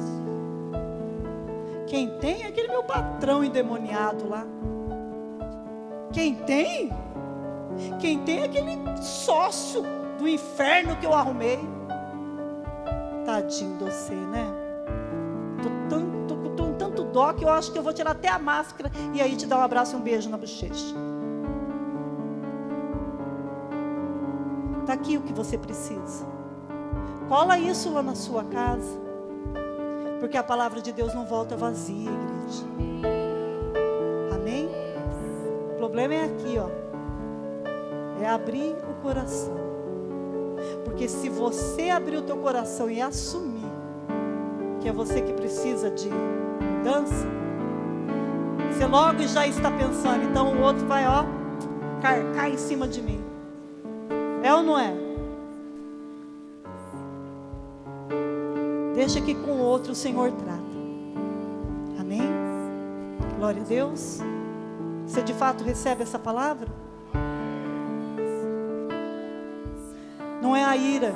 Quem tem é aquele meu patrão endemoniado lá. Quem tem é aquele sócio do inferno que eu arrumei. Tadinho de você, né? Tô com tanto dó que eu acho que eu vou tirar até a máscara e aí te dar um abraço e um beijo na bochecha. Está aqui o que você precisa. Cola isso lá na sua casa, porque a palavra de Deus não volta vazia, igreja. Amém? O problema é aqui, ó. É abrir o coração. Porque se você abrir o teu coração e assumir que é você que precisa de mudança, você logo já está pensando, então o outro vai, ó, carcar em cima de mim. É ou não é? Deixa que com o outro o Senhor trata. Amém? Glória a Deus. Você de fato recebe essa palavra? Não é a ira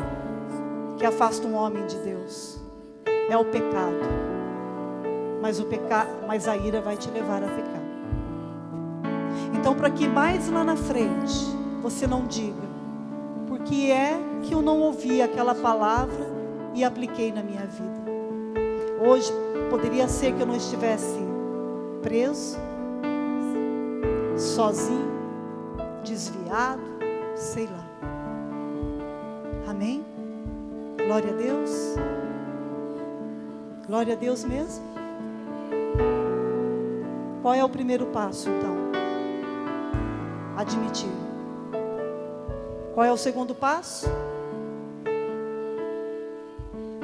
que afasta um homem de Deus. É o pecado. Mas a ira vai te levar a pecar. Então, para que mais lá na frente você não diga, por que é que eu não ouvi aquela palavra e apliquei na minha vida? Hoje poderia ser que eu não estivesse preso, sozinho, desviado, sei lá. Amém? Glória a Deus. Glória a Deus mesmo. Qual é o primeiro passo então? Admitir. Qual é o segundo passo?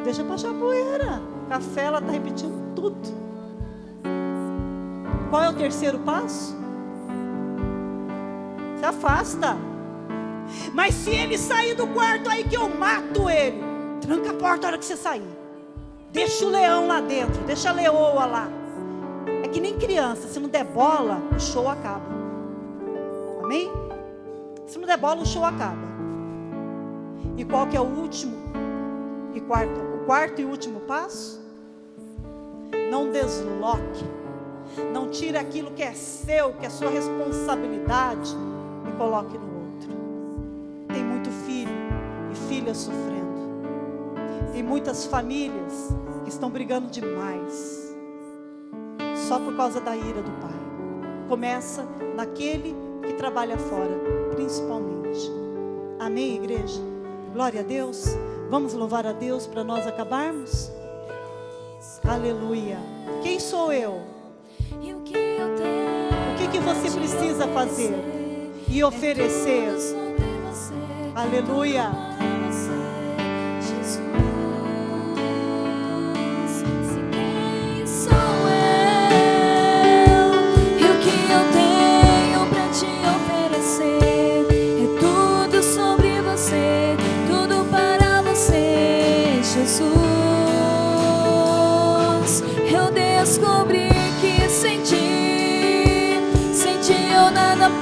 Deixa passar a poeira. Café, ela está repetindo tudo. Qual é o terceiro passo? Se afasta. Mas se ele sair do quarto, aí que eu mato ele. Tranca a porta na hora que você sair. Deixa o leão lá dentro. Deixa a leoa lá. É que nem criança. Se não der bola, o show acaba. Amém? Se não der bola, o show acaba. E qual que é o quarto e último passo? Não desloque, não tire aquilo que é seu, que é sua responsabilidade, e coloque no outro. Tem muito filho e filha sofrendo. Tem muitas famílias que estão brigando demais, só por causa da ira do pai. Começa naquele que trabalha fora, principalmente. Amém, igreja? Glória a Deus. Vamos louvar a Deus para nós acabarmos? Aleluia. Quem sou eu? O que você precisa fazer e oferecer? Aleluia.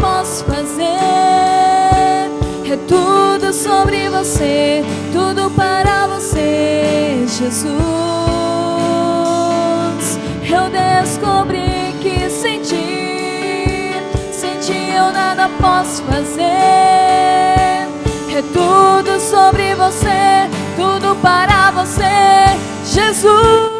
Posso fazer, é tudo sobre você, tudo para você, Jesus. Eu descobri que sem ti eu nada posso fazer, é tudo sobre você, tudo para você, Jesus.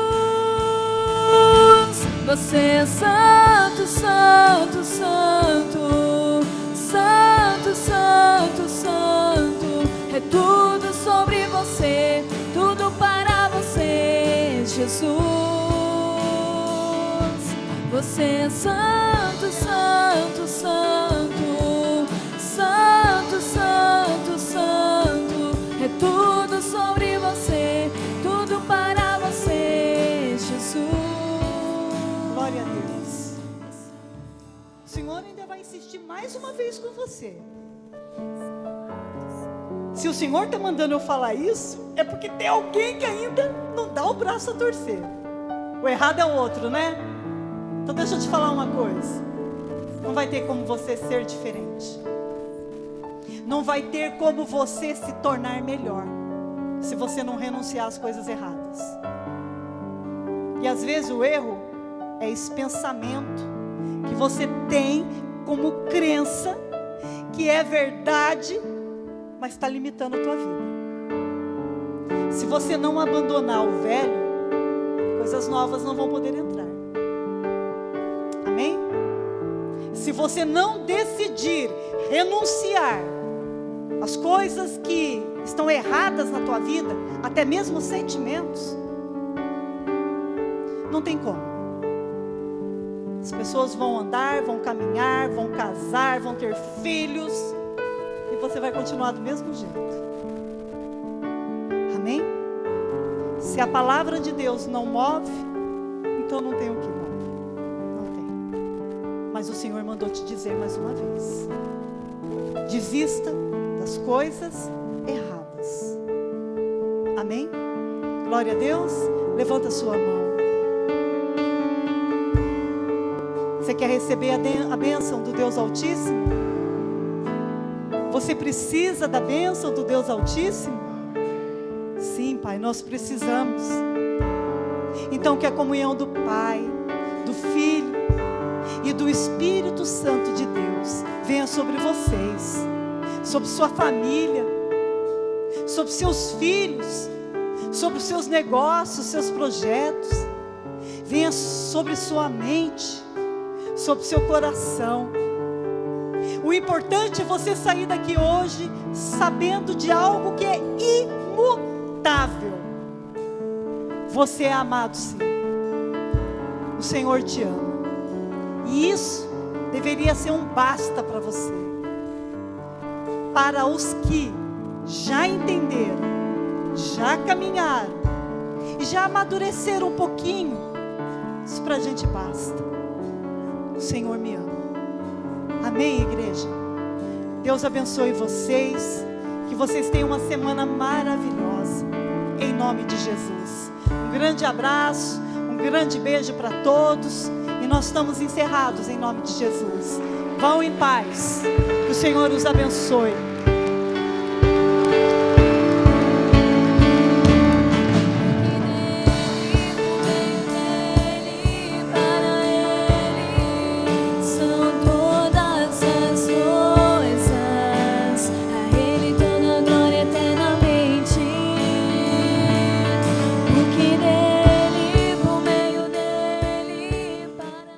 Você é santo, santo, santo, santo, santo, santo. É tudo sobre você, tudo para você, Jesus. Você é santo, santo, santo, santo, santo, santo. É tudo sobre você, tudo para você, Jesus. Glória a Deus. O Senhor ainda vai insistir mais uma vez com você. Se o Senhor está mandando eu falar isso, é porque tem alguém que ainda não dá o braço a torcer. O errado é o outro, né? Então deixa eu te falar uma coisa. Não vai ter como você ser diferente. Não vai ter como você se tornar melhor, se você não renunciar às coisas erradas. E às vezes o erro é esse pensamento que você tem como crença que é verdade, mas está limitando a tua vida. Se você não abandonar o velho, coisas novas não vão poder entrar. Amém? Se você não decidir renunciar às coisas que estão erradas na tua vida, até mesmo os sentimentos, não tem como. As pessoas vão andar, vão caminhar, vão casar, vão ter filhos, e você vai continuar do mesmo jeito. Amém? Se a palavra de Deus não move, então não tem o que move. Não tem. Mas o Senhor mandou te dizer mais uma vez: desista das coisas erradas. Amém? Glória a Deus. Levanta a sua mão. Você quer receber a bênção do Deus Altíssimo? Você precisa da bênção do Deus Altíssimo? Sim, Pai, nós precisamos. Então que a comunhão do Pai, do Filho e do Espírito Santo de Deus venha sobre vocês, sobre sua família, sobre seus filhos, sobre os seus negócios, seus projetos. Venha sobre sua mente, sobre seu coração. O importante é você sair daqui hoje sabendo de algo que é imutável. Você é amado, sim. O Senhor te ama. E isso deveria ser um basta para você. Para os que já entenderam, já caminharam e já amadureceram um pouquinho, isso para a gente basta. O Senhor me ama. Amém, igreja? Deus abençoe vocês. Que vocês tenham uma semana maravilhosa. Em nome de Jesus. Um grande abraço, um grande beijo para todos. E nós estamos encerrados em nome de Jesus. Vão em paz. Que o Senhor os abençoe.